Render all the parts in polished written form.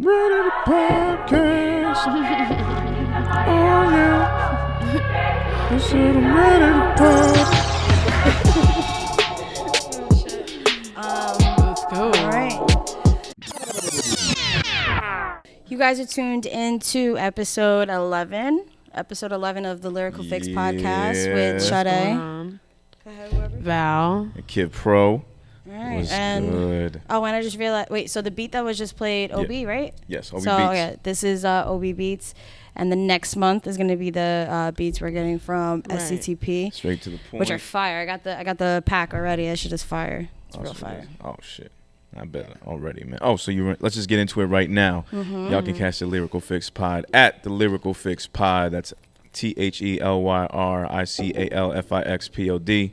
ready to podcast. Oh yeah. I said I'm ready to podcast. Let's go. All right. You guys are tuned into episode 11. Episode 11 of the Lyrical Fix Podcast with Sade. Val. And Kid Pro. All right. Was and good. Oh, and I just realized, wait, so the beat that was just played, OB, right? Yes, OB so, Beatzz. Yeah, this is OB Beatzz. And the next month is going to be the beats we're getting from SCTP. Straight to the point. Which are fire. I got the pack already. That shit is fire. It's real fire. Oh, shit. I bet already, man. Oh, so let's just get into it right now. Mm-hmm. Y'all can catch the Lyrical Fix Pod at the Lyrical Fix Pod. That's THELYRICALFIXPOD.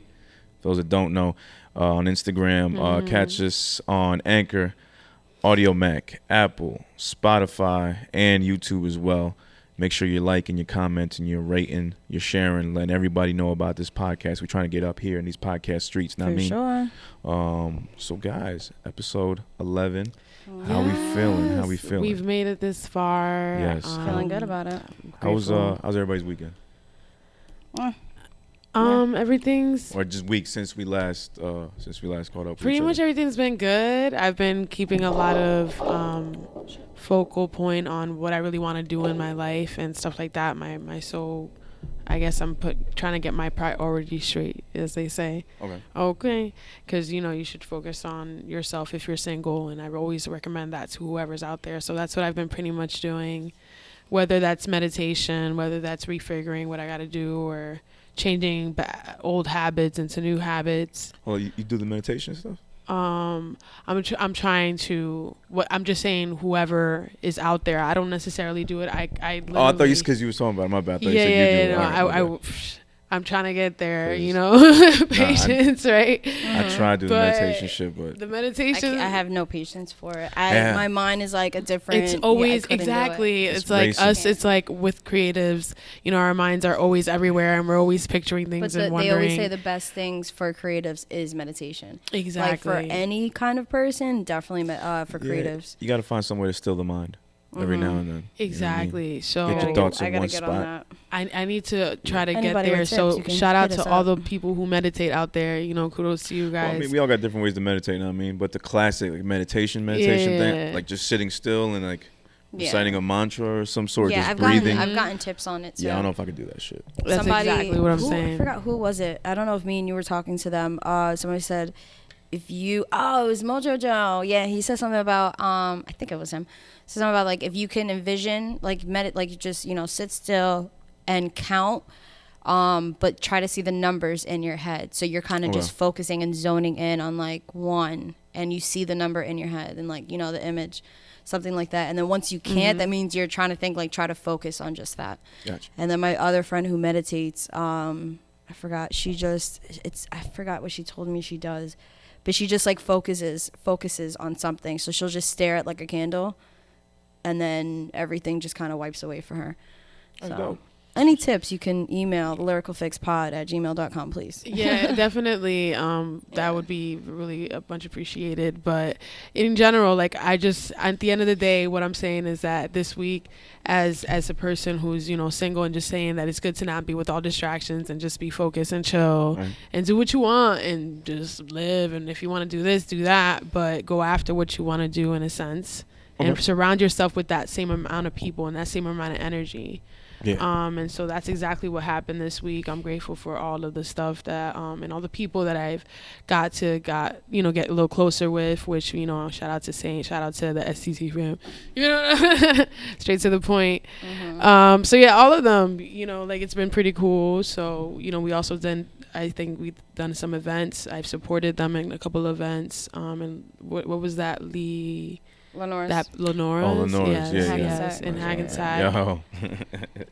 Those that don't know, on Instagram. Catch us on Anchor, Audio Mac, Apple, Spotify, and YouTube as well. Make sure you're liking, you're commenting, you're rating, you're sharing, letting everybody know about this podcast. We're trying to get up here in these podcast streets. For sure. So guys, episode 11. How we feeling? We've made it this far. Yes. Feeling good about it. How's everybody's weekend? Everything's Or just week since we last caught up. pretty much everything's been good. I've been keeping a lot of focal point on what I really want to do in my life and stuff like that. My soul, I guess I'm trying to get my priorities straight, as they say. Okay. Because, you should focus on yourself if you're single, and I always recommend that to whoever's out there. So that's what I've been pretty much doing, whether that's meditation, whether that's refiguring what I got to do, or changing old habits into new habits. Well, you do the meditation stuff? I'm trying to. I'm just saying, whoever is out there, I don't necessarily do it. I thought you because you were talking about it. My bad. I thought you said you do it. I'm trying to get there, patience, right? I tried to do the meditation shit, but the meditation, I have no patience for it. My mind is like a different. It's always exactly. It's like racing. Us. It's like with creatives, our minds are always everywhere, and we're always picturing things and wondering. They always say the best things for creatives is meditation. Exactly. Like for any kind of person, definitely for creatives. You got to find somewhere to still the mind. Every now and then. Exactly. You know so get your thoughts in one get spot. On that. I need to try to Anybody get there. with So tips, shout out to us all up. the people who meditate out there. Kudos to you guys. Well, we all got different ways to meditate, you know what I mean? But the classic meditation thing, like just sitting still and like reciting a mantra or some sort, just breathing. I've gotten tips on it too. Yeah, I don't know if I could do that shit. That's exactly what I'm saying. I forgot who was it. I don't know if me and you were talking to them. Somebody said, it was Mojo Joe. Yeah, he said something about I think it was him. So something about like if you can envision just sit still and count, but try to see the numbers in your head. So you're kind of just focusing and zoning in on like one, and you see the number in your head and like the image, something like that. And then once you can't, that means you're trying to think try to focus on just that. Gotcha. And then my other friend who meditates, I forgot what she told me she does. But she just like focuses on something. So she'll just stare at like a candle, and then everything just kind of wipes away for her. So any tips, you can email lyricalfixpod@gmail.com, please. Yeah, definitely. That would be really much appreciated. But in general, like at the end of the day, what I'm saying is that this week, as a person who's single, and just saying that it's good to not be with all distractions and just be focused and chill and do what you want and just live. And if you want to do this, do that, but go after what you want to do in a sense. And surround yourself with that same amount of people and that same amount of energy. Yeah. And so that's exactly what happened this week. I'm grateful for all of the stuff that and all the people that I've got to get a little closer with, which shout out to Saint, shout out to the STC fam, straight to the point. So yeah, all of them, like it's been pretty cool. So we also I think we've done some events. I've supported them in a couple of events. And what was that, Lenore's. Lenore's, yes, in Hackensack. Yo.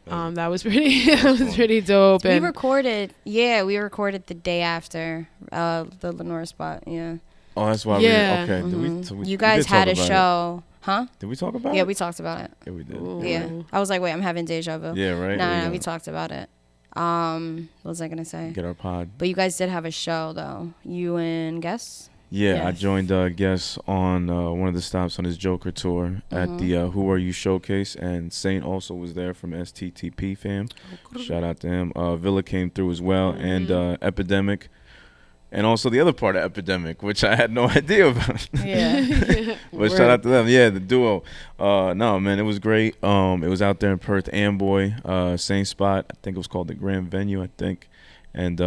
That was pretty dope. We recorded the day after the Lenore spot. Yeah. Oh, that's why. Yeah. You guys had a show, huh? Did we talk about it? Yeah, we talked about it. Yeah, we did. Ooh. Yeah. I was like, wait, I'm having deja vu. Yeah, right. No, we talked about it. What was I gonna say? Get our pod. But you guys did have a show though. You and Guess. Yeah, I Yes. joined Guess on one of the stops on his Joker tour at the Who Are You showcase, and Saint also was there from STTP fam. Shout out to him. Villa came through as well, and Epidemic, and also the other part of Epidemic, which I had no idea about. Yeah. But shout out to them. Yeah, the duo. No, man, it was great. It was out there in Perth, Amboy, same spot. I think it was called the Grand Venue, I think, and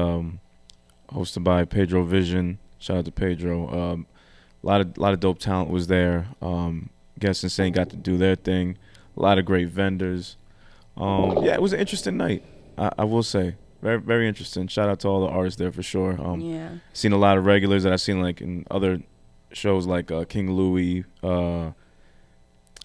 hosted by Pedro Vision. Shout out to Pedro. A lot of dope talent was there. Guess and Saint got to do their thing. A lot of great vendors. Yeah, it was an interesting night. I will say, very very interesting. Shout out to all the artists there for sure. Yeah. Seen a lot of regulars that I've seen like in other shows like King Louie,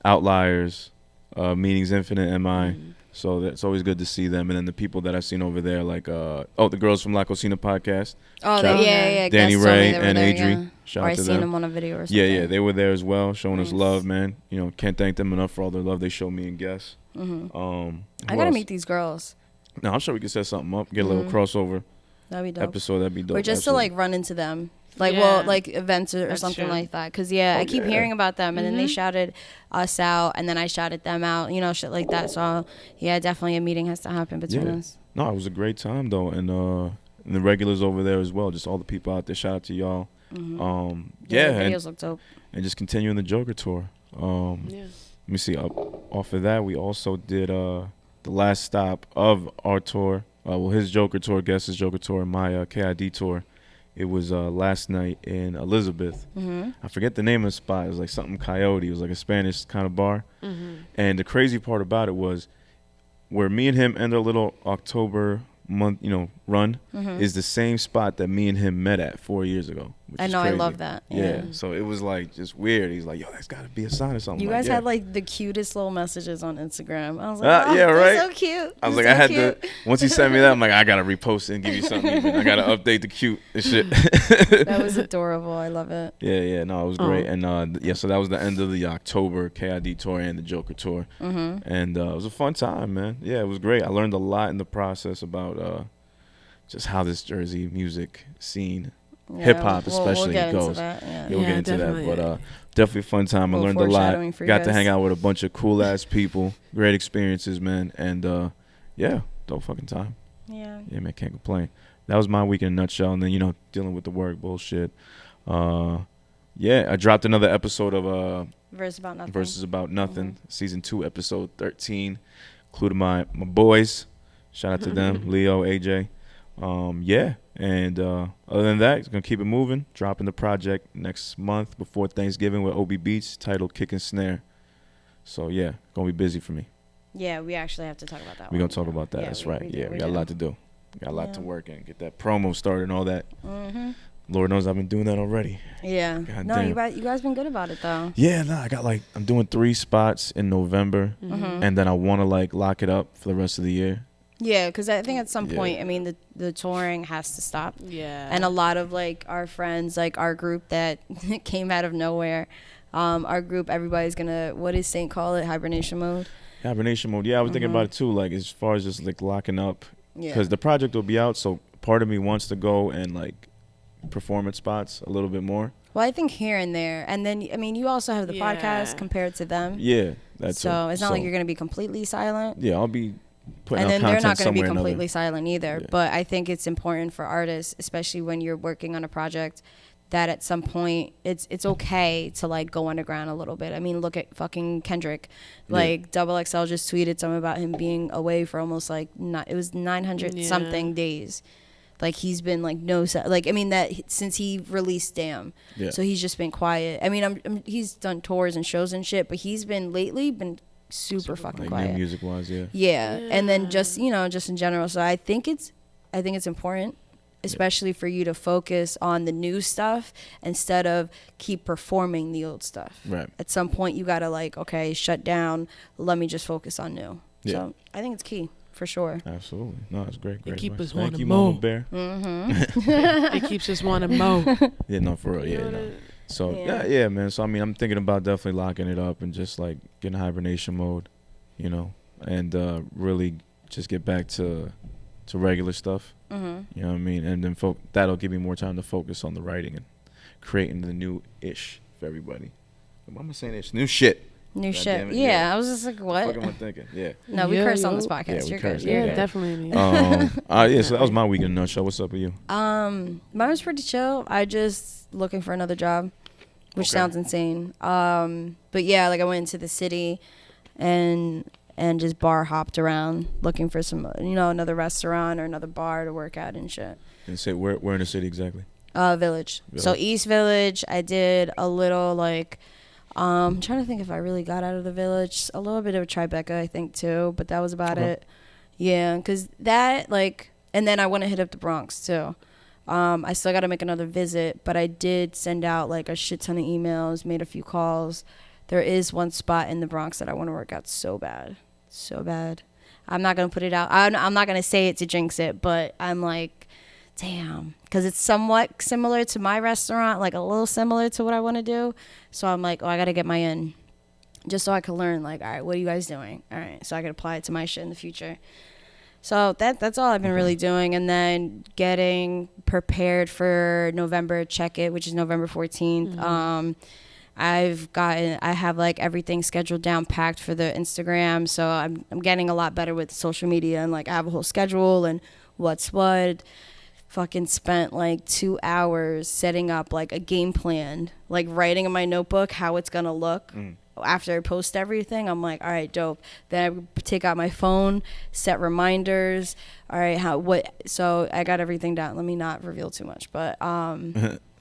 Outliers, Meanings Infinite, MI. So that's always good to see them. And then the people that I've seen over there, like the girls from La Cocina podcast. Oh, Shout- yeah. Danny Guess told me Ray they were and there, Adri. yeah. Shout Or out I to seen them. them on a video or something. Yeah, they were there as well, showing us Nice. love, man. You know, can't thank them enough for all their love they showed me and Guess. I Who gotta else? meet these girls. No, I'm sure we could set something up, get a little crossover That'd be dope. episode. That'd be dope. Or just absolutely. to like run into them. Like, Yeah. well, like events or That's something true. like that. Because, yeah, I keep yeah. hearing about them. And then they shouted us out. And then I shouted them out. You know, shit like that. So, yeah, definitely a meeting has to happen between Yeah. us. No, it was a great time though, and the regulars over there as well. Just all the people out there. Shout out to y'all. Yeah, the and, videos look dope. and just continuing the Joker tour. Let me see. Off of that, we also did the last stop of our tour. Well, his Joker tour, Guess's Joker tour, and my KID tour. It was last night in Elizabeth. I forget the name of the spot. It was like something Coyote. It was like a Spanish kind of bar. And the crazy part about it was where me and him end our little October month, run is the same spot that me and him met at 4 years ago. Which I is know, I crazy. love that. Yeah. So it was like just weird. He's like, yo, that's got to be a sign or something. You I'm guys like, had yeah. like the cutest little messages on Instagram. I was like, Yeah, they're right? so cute. I was They're like, I so had cute. to. Once he sent me that, I'm like, I gotta repost it and give you something. Even. I gotta update the cute and shit. That was adorable. I love it. Yeah, no, it was great. And so that was the end of the October KID tour and the Joker tour, and it was a fun time, man. Yeah, it was great. I learned a lot in the process about just how this Jersey music scene, Yeah, hip hop we'll especially, get into goes. that, yeah. We'll get into definitely. that, but definitely a fun time. I Little learned a lot. foreshadowing for you Got to guys. hang out with a bunch of cool ass people. Great experiences, man. And yeah, dope fucking time. Yeah. Yeah, man, can't complain. That was my week in a nutshell. And then, dealing with the work bullshit. Yeah, I dropped another episode of Verse about nothing. Verses About Nothing, season 2, episode 13. Including my boys. Shout out to them, Leo, AJ. Yeah, and other than that, it's gonna keep it moving. Dropping the project next month before Thanksgiving with OB Beatzz, titled Kick and Snare. So yeah, gonna be busy for me. Yeah, we actually have to talk about that We're one. gonna talk about that. Yeah, That's we- right. we do, Yeah, we we got a do. lot to do. Got a lot to Yeah. work and get that promo started and all that. Mm-hmm. Lord knows I've been doing that already. Yeah. God No, damn. you guys been good about it though. Yeah, I got I'm doing 3 spots in November, and then I want to lock it up for the rest of the year. Yeah, because I think at some Yeah. point, I mean, the touring has to stop. Yeah. And a lot of our friends, our group that came out of nowhere, our group, everybody's gonna, what does Saint call it? Hibernation mode. Hibernation mode. Yeah, I was thinking about it too. As far as just locking up, Yeah. because the project will be out. So part of me wants to go and perform at spots a little bit more. Well, I think here and there, and then I mean, you also have the Yeah. podcast compared to them. Yeah, that's So it's not like you're gonna be completely silent. Yeah, I'll be putting And out then they're content not going to somewhere be or another. completely silent either. Yeah. But I think it's important for artists, especially when you're working on a project, that at some point it's okay to go underground a little bit. I mean, look at fucking Kendrick. Double XL just tweeted something about him being away for almost it was 900 Yeah. something days. He's been since he released Damn. Yeah. So he's just been quiet. I mean, he's done tours and shows and shit, but he's been super fucking quiet. New music wise, yeah. Yeah, and then just in general. So I think it's important, especially for you to focus on the new stuff instead of keep performing the old stuff. Right. At some point, you gotta okay, shut down. Let me just focus on new. Yeah. So I think it's key for sure. Absolutely. No, it's great. Great. keep advice. us Thank wanna you, more. Mama Bear. It keeps us wanting more. Yeah, no, for real. Yeah, no. So yeah, man. So I mean, I'm thinking about definitely locking it up and just getting hibernation mode, and really just get back to regular stuff. You know what I mean? And then that'll give me more time to focus on the writing and creating the new ish for everybody. Why am I saying ish? New shit. New God shit. damn it, Yeah, I was just like, what? What am I thinking? Yeah. No, we Yeah, curse on yo. this podcast. Yeah, we You're curse. good. Yeah, You're good. definitely. Yeah, so that was my week in a nutshell. What's up with you? Mine was pretty chill. I just looking for another job, which Okay. sounds insane. But yeah, like I went into the city and just bar hopped around looking for some, another restaurant or another bar to work at and shit. And say where in the city exactly? Village. So East Village, I did a little like, I'm trying to think if I really got out of the Village. A little bit of Tribeca, I think, too, but that was about it. Yeah, because that, like, and then I want to hit up the Bronx, too. I still got to make another visit, but I did send out, like, a shit ton of emails, made a few calls. There is one spot in the Bronx that I want to work out so bad. So bad. I'm not going to put it out. I'm not going to say it to jinx it, but I'm like, damn, because it's somewhat similar to my restaurant, like a little similar to what I want to do. So I'm like, I got to get my in just so I can learn, like, all right, what are you guys doing? All right, so I can apply it to my shit in the future. So that's all I've been really doing. And then getting prepared for November Check It, which is November 14th. Mm-hmm. I have like everything scheduled down packed for the Instagram. So I'm getting a lot better with social media, and like I have a whole schedule and what's what. Fucking spent like 2 hours setting up like a game plan, like writing in my notebook how it's gonna look after I post everything. I'm like, all right, dope. Then I take out my phone, set reminders. All right, so I got everything down. Let me not reveal too much, but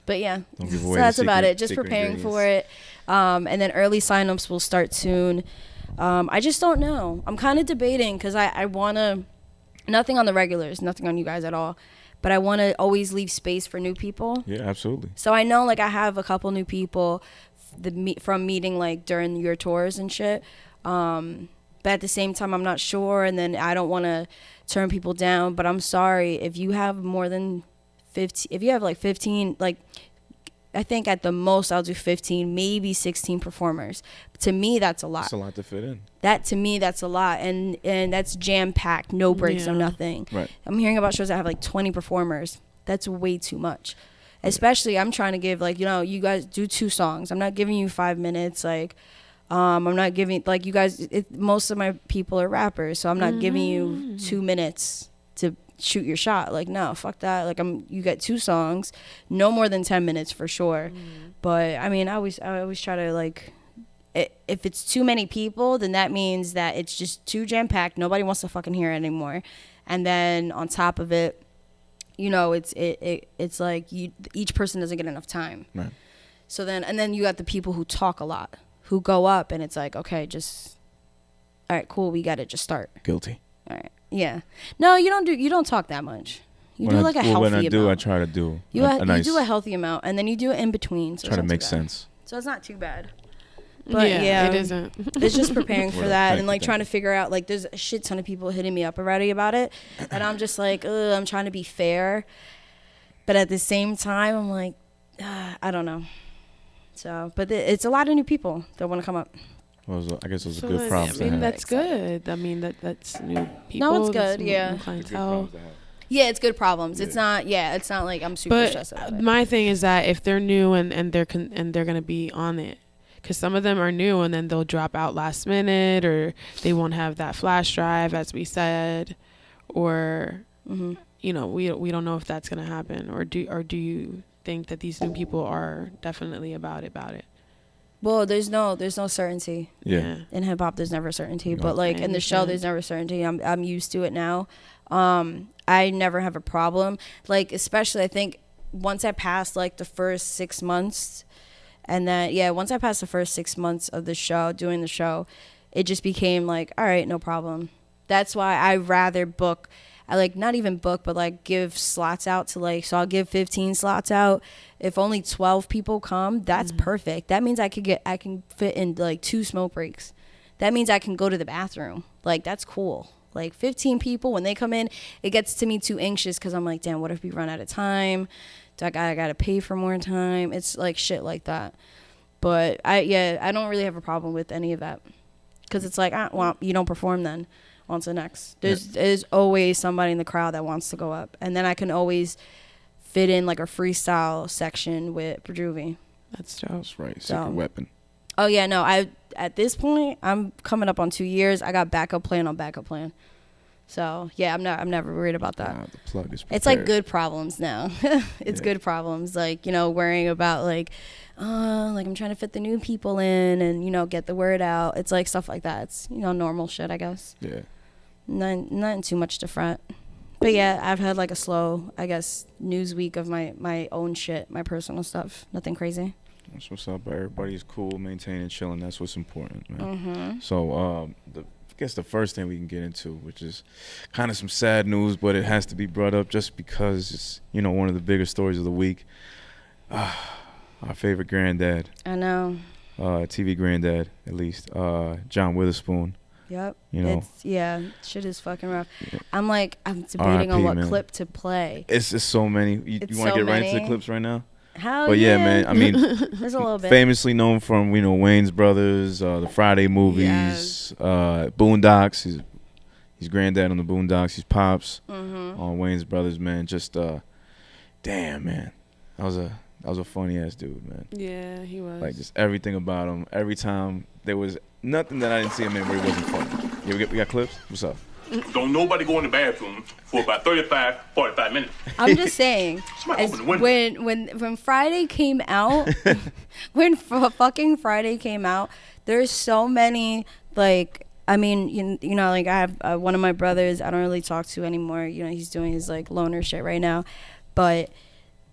yeah, so that's about it. Just preparing for it. And then early signups will start soon. I just don't know. I'm kind of debating because I want to, nothing on the regulars, nothing on you guys at all. But I want to always leave space for new people. Yeah, absolutely. So I know, like, I have a couple new people from meeting, like, during your tours and shit. But at the same time, I'm not sure. And then I don't want to turn people down. But I'm sorry. If you have more than 15, if you have, like, 15, like, I think at the most I'll do 15, maybe 16 performers. To me, that's a lot. That's a lot to fit in. To me, that's a lot. And that's jam-packed, no breaks or nothing. Right. I'm hearing about shows that have like 20 performers. That's way too much. Especially, I'm trying to give, like, you guys do 2 songs. I'm not giving you 5 minutes. Like, I'm not giving, like, you guys, most of my people are rappers. So I'm not giving you 2 minutes to shoot your shot. Like, no, fuck that. Like, you get 2 songs, no more than 10 minutes for sure. But I mean, I always try to, like, if it's too many people, then that means that it's just too jam-packed. Nobody wants to fucking hear it anymore. And then on top of it, it's like each person doesn't get enough time. Right. So then you got the people who talk a lot, who go up, and it's like, okay, just, all right, cool, we got it, just start. Guilty. All right. Yeah. No, you don't talk that much. You do like a healthy amount. When I do, I try to do you nice, do a healthy amount, and then you do it in between. So try to make sense. So it's not too bad. But yeah, it isn't. It's just preparing for that and like trying to figure out, like, there's a shit ton of people hitting me up already about it, and I'm just like, I'm trying to be fair, but at the same time, I'm like, I don't know. So, but it's a lot of new people that want to come up. Well, I guess it was a good problem to have. That's good. I mean, that's new people. No, it's good. Yeah. Clientele. Yeah, it's good problems. Yeah. It's not like I'm super stressed about it. My thing is that if they're new and they're going to be on it, because some of them are new and then they'll drop out last minute, or they won't have that flash drive, as we said, or we don't know if that's going to happen, or do you think that these new people are definitely about it? Well, there's no certainty. Yeah. In hip hop, there's never certainty, but like in the show, there's never certainty. I'm used to it now. I never have a problem. Like, especially I think once I passed like the first 6 months. And then, once I passed the first 6 months of the show, doing the show, it just became like, all right, no problem. That's why I rather book, not even book, but like give slots out to so I'll give 15 slots out. If only 12 people come, that's perfect. That means I can fit in like 2 smoke breaks. That means I can go to the bathroom. Like, that's cool. Like 15 people, when they come in, it gets to me too anxious because I'm like, damn, what if we run out of time? I gotta pay for more time. It's like shit like that. But I don't really have a problem with any of that, because it's like, you don't perform then. On to the next. There's always somebody in the crowd that wants to go up, and then I can always fit in like a freestyle section with Juvie. That's dope. That's right. Secret weapon. Oh yeah, no. At this point, I'm coming up on 2 years. I got backup plan on backup plan. So yeah, I'm never worried about that. The plug is prepared. It's like good problems now. It's good problems, like, you know, worrying about like I'm trying to fit the new people in and, you know, get the word out. It's like stuff like that. It's, you know, normal shit, I guess. Yeah. Nothing too much to front. But yeah, I've had like a slow, I guess, news week of my own shit, my personal stuff. Nothing crazy. That's what's up. Everybody's cool, maintaining, chilling. That's what's important, man. Mm-hmm. So, I guess the first thing we can get into, which is kind of some sad news, but it has to be brought up just because it's, you know, one of the bigger stories of the week. Our favorite granddad. I know. TV granddad, at least. John Witherspoon. Yep. You know. Shit is fucking rough. Yeah. I'm debating on what man. clip to play. It's just so many. You want to get right into the clips right now? Hell but yeah, man. I mean, there's a little bit. Famously known from, you know, Wayne's Brothers, the Friday movies, Boondocks. He's granddad on the Boondocks. He's pops on Wayne's Brothers, man. Just damn, man. That was a funny ass dude, man. Yeah, he was. Like just everything about him. Every time there was nothing that I didn't see him in where he wasn't funny. Yeah, we got clips. What's up? Don't nobody go in the bathroom for about 45 minutes. I'm just saying, when Friday came out, fucking Friday came out, there's so many, like, I mean, you know, like I have one of my brothers I don't really talk to anymore. You know, he's doing his like loner shit right now, but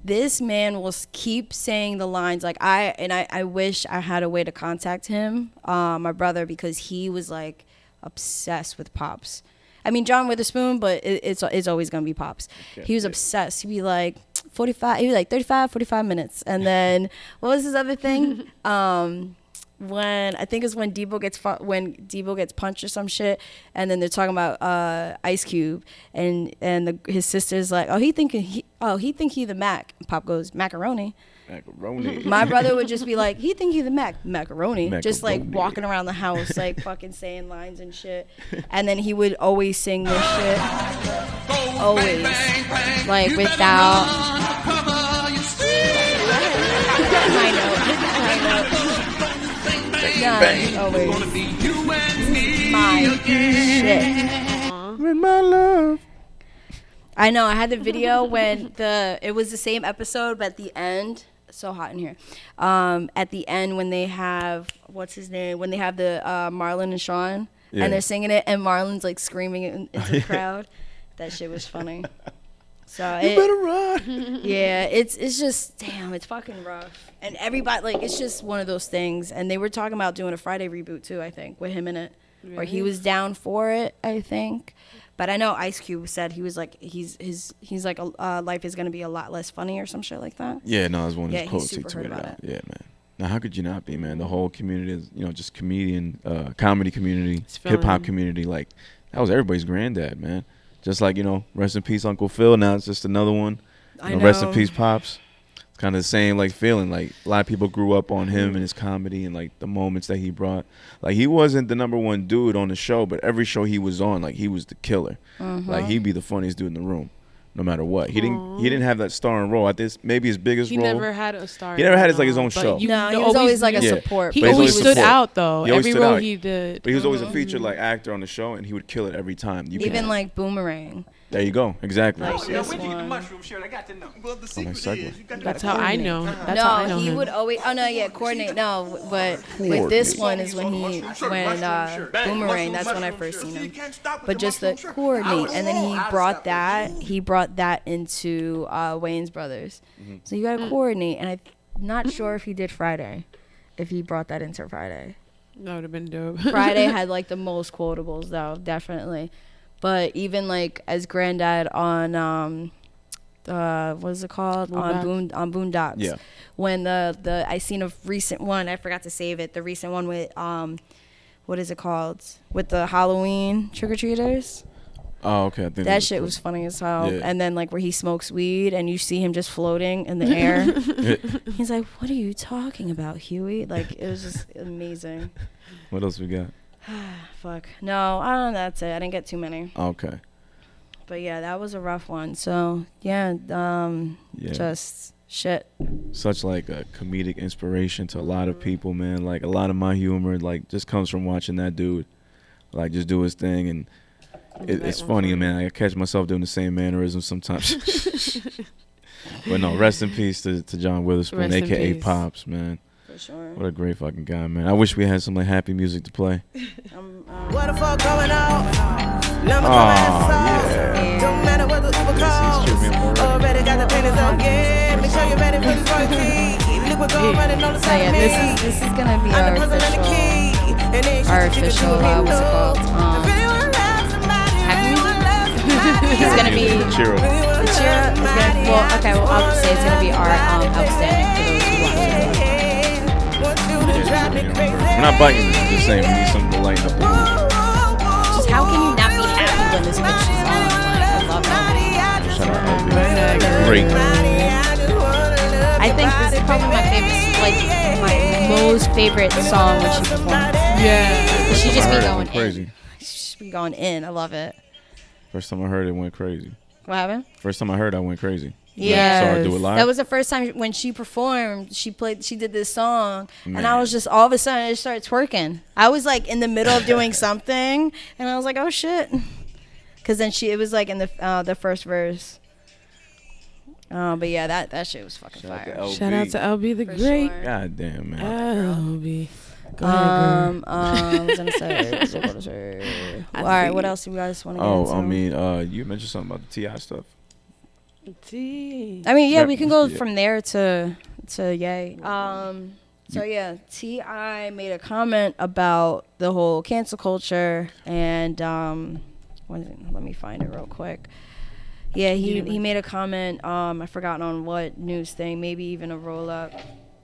this man will keep saying the lines like I wish I had a way to contact him, my brother, because he was like obsessed with Pops. I mean, John Witherspoon, but it's always gonna be Pops. He was obsessed. He'd be like 45. He'd be like 45 minutes, and then what was his other thing? When I think it's when Debo gets punched or some shit, and then they're talking about Ice Cube, and his sister's like, he think he the Mac. And Pop goes, macaroni. My brother would just be like, he think he the macaroni, just like walking around the house like fucking saying lines and shit, and then he would always sing this shit, always, like without high note. Always. My shit. With my love. I know. I had the video when it was the same episode, but at the end, so hot in here. At the end, when they have what's his name? When they have the Marlon and Sean, and they're singing it, and Marlon's like screaming into the crowd. That shit was funny. So you better run. Yeah, it's just damn, it's fucking rough. And everybody, like, it's just one of those things. And they were talking about doing a Friday reboot too, I think, with him in it, or he was down for it, I think. But I know Ice Cube said he was like he's like life is gonna be a lot less funny or some shit like that. Yeah, no, it was one of his quotes. He tweeted out. Yeah, man. Now, how could you not be, man? The whole community is, you know, just comedy community, hip hop community. Like, that was everybody's granddad, man. Just like, you know, rest in peace, Uncle Phil. Now it's just another one. I know. Rest in peace, Pops. It's kind of the same, like, feeling. Like, a lot of people grew up on him and his comedy and, like, the moments that he brought. Like, he wasn't the number one dude on the show, but every show he was on, like, he was the killer. Like, he'd be the funniest dude in the room, no matter what. He didn't have that starring role. I think maybe his biggest role. He never had a star. He never had his own show. No, he was always like a support. He always stood out, though. Every role he did. But he was always a featured, like, actor on the show, and he would kill it every time. Even like Boomerang. There you go. Exactly. Like this When you eat the one. mushroom shirt, I got to know. Well, the secret is, That's how I know. That's how I know he him. would always. Oh no, yeah, coordinate. No, but with this one is when Boomerang. That's when I first seen him. But just the coordinate, and then he brought that into Wayne's Brothers. So you gotta coordinate, and I'm not sure if he did Friday, if he brought that into Friday. That would have been dope. Friday had like the most quotables though, definitely. But even like as granddad on what is it called? On Boondocks. Yeah. When the I seen a recent one, I forgot to save it. The recent one with what is it called? With the Halloween trick-or-treaters. Oh, okay. I think that shit was funny as hell. Yeah. And then like where he smokes weed and you see him just floating in the air. He's like, "What are you talking about, Huey?" Like, it was just amazing. What else we got? Fuck. No, I don't know. That's it. I didn't get too many. Okay. But yeah, that was a rough one. So yeah, just shit. Such like a comedic inspiration to a lot of people, man. Like a lot of my humor, like just comes from watching that dude, like just do his thing, and it's funny, man. I catch myself doing the same mannerisms sometimes. But no, rest in peace to John Witherspoon, aka Pops, man. For sure. What a great fucking guy, man. I wish we had some like happy music to play. What the fuck going on? Yeah. Don't matter what the Uber calls. Already got the pennies up, yeah. Make sure you're ready for this royalty. Look what going running on the side of me. This is gonna be our official what's it called? Happy music. It's gonna be the cheer up. I'll just say it's gonna be our outstanding for those who watch it. We're not biting this. Just saying we need something to lighten up the mood. Just how can you not be happy when this bitch is on? Like, I love LB. Shout out LB. Great. I think this is probably my favorite, like my most favorite song when she performs. Yeah. She just be It going went crazy. in. She just be going in. I love it. First time I heard it went crazy. What happened? First time I heard I went crazy. Yeah. Saw her do it live. That was the first time when she performed. She did this song, and I was just all of a sudden I just started twerking. I was like in the middle of doing something, and I was like, oh shit, because then it was like in the first verse. But yeah, that shit was fucking fire. Shout out to LB the For Great. sure. God damn, man. LB. Go ahead, I was gonna say. All right, what else do you guys want to get into? I mean, you mentioned something about the T.I stuff. T. I mean, yeah, we can go from there to Ye. So yeah, T.I made a comment about the whole cancel culture, and let me find it real quick. Yeah, he made a comment. I forgot on what news thing, maybe even a roll up.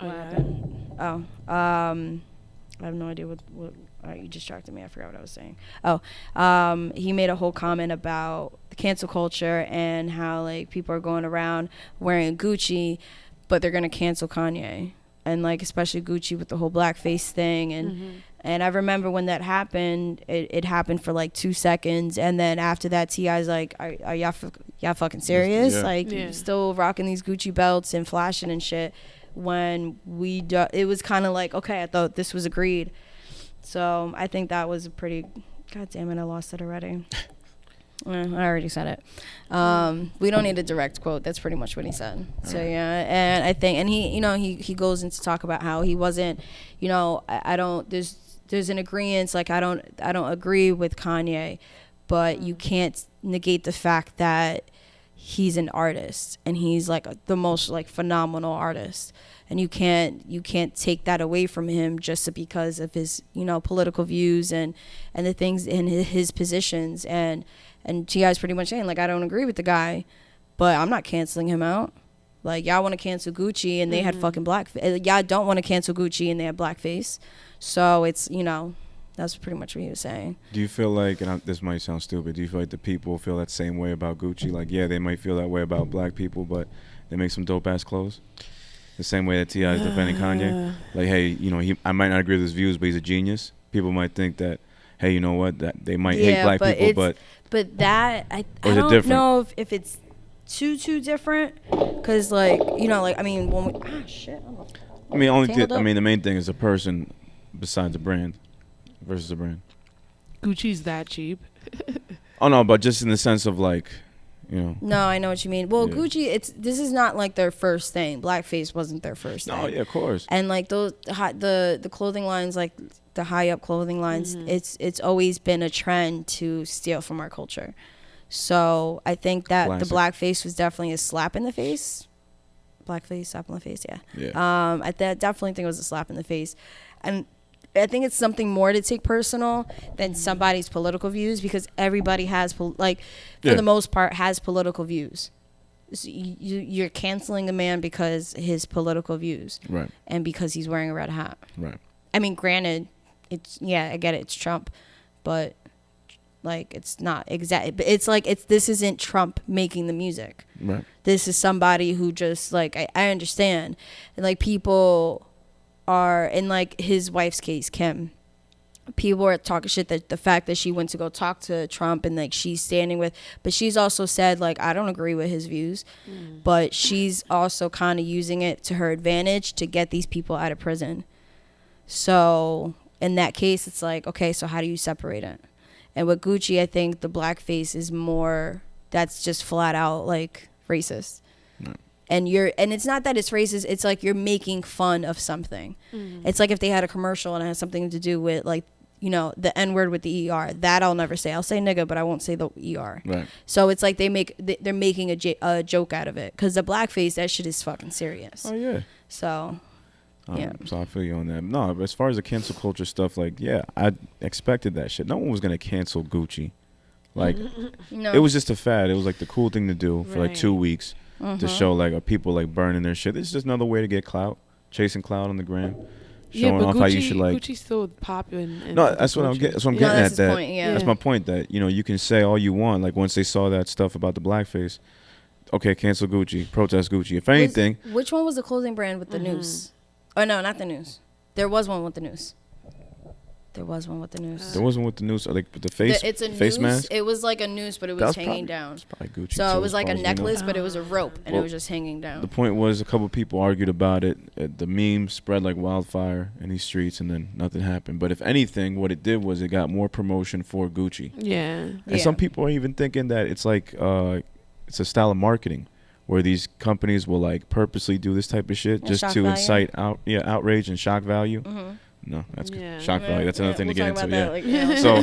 What happened? I have no idea what you distracted me. I forgot what I was saying. He made a whole comment about the cancel culture and how like people are going around wearing Gucci, but they're gonna cancel Kanye, and like especially Gucci with the whole blackface thing. And I remember when that happened, it happened for like 2 seconds, and then after that, T.I.'s like, "Are y'all fucking serious? Yeah. Like, you're still rocking these Gucci belts and flashing and shit." When it was kind of like, okay, I thought this was agreed. So I think that was a pretty. God damn it, I lost it already. I already said it. We don't need a direct quote. That's pretty much what he said. So yeah, and I think, and he goes into talk about how he wasn't, I don't. There's an agreement. Like I don't agree with Kanye, but you can't negate the fact that he's an artist and he's like the most like phenomenal artist, and you can't take that away from him just because of his political views and the things in his positions. And T.I.'s pretty much saying like, I don't agree with the guy, but I'm not canceling him out. Like, y'all want to cancel Gucci and they had fucking blackface. Y'all don't want to cancel Gucci and they had blackface. So it's, that's pretty much what he was saying. Do you feel like, and this might sound stupid, do you feel like the people feel that same way about Gucci? Like, yeah, they might feel that way about black people, but they make some dope-ass clothes? The same way that T.I. is defending Kanye? Like, hey, I might not agree with his views, but he's a genius. People might think that, hey, you know what, that they might hate black people, But that, I don't know if it's too different, because like, I mean, when we, shit. I mean, the main thing is a person besides a brand versus a brand. Gucci's that cheap. Oh no, but just in the sense of like, No, I know what you mean. Well, yeah. Gucci, this is not like their first thing. Blackface wasn't their first thing. Oh yeah, of course. And like the clothing lines, like the high up clothing lines, it's always been a trend to steal from our culture. So I think that Classic. the blackface was definitely a slap in the face. Blackface, slap in the face, yeah. I definitely think it was a slap in the face. And I think it's something more to take personal than somebody's political views, because everybody has, for the most part, has political views. So you're canceling a man because his political views. Right. And because he's wearing a red hat. Right. I mean, granted, I get it, it's Trump, but like, it's not exact. It's like, this isn't Trump making the music. Right. This is somebody who just like, I understand. And like, people are, in like his wife's case, Kim, people are talking shit that the fact that she went to go talk to Trump and like she's standing with, but she's also said like I don't agree with his views, but she's also kind of using it to her advantage to get these people out of prison. So in that case, it's like, okay, so how do you separate it? And with Gucci, I think the blackface is more, that's just flat out like racist. And it's not that it's racist, it's like you're making fun of something. It's like if they had a commercial and it has something to do with like, you know, the N-word with the ER, that I'll never say. I'll say nigga, but I won't say the ER. Right. So it's like they're making a joke out of it, because the blackface, that shit is fucking serious. Oh yeah. So yeah. So I feel you on that. No, but as far as the cancel culture stuff, like, yeah, I expected that shit. No one was gonna cancel Gucci. Like, no. It was just a fad. It was like the cool thing to do for like 2 weeks to show like people like burning their shit. This is just another way to get clout, chasing clout on the gram. Showing but off Gucci, how you should like. Gucci's still popping. No, that's what I'm getting. That's what I'm getting at. That point, yeah. That's my point. That, you know, you can say all you want. Like once they saw that stuff about the blackface, okay, cancel Gucci, protest Gucci. If anything, which one was the clothing brand with the noose? Oh no, not the noose. There was one with the noose. There was one with the noose. There wasn't with the noose. Like the face. It's a face noose. Mask. It was like a noose, but it was hanging down. Gucci so too, it was like a as necklace, but it was a rope, and it was just hanging down. The point was, a couple people argued about it. The meme spread like wildfire in these streets, and then nothing happened. But if anything, what it did was it got more promotion for Gucci. Yeah. And some people are even thinking that it's like it's a style of marketing, where these companies will like purposely do this type of shit just to incite outrage and shock value. No, that's good. Shock value. That's another thing to get into. So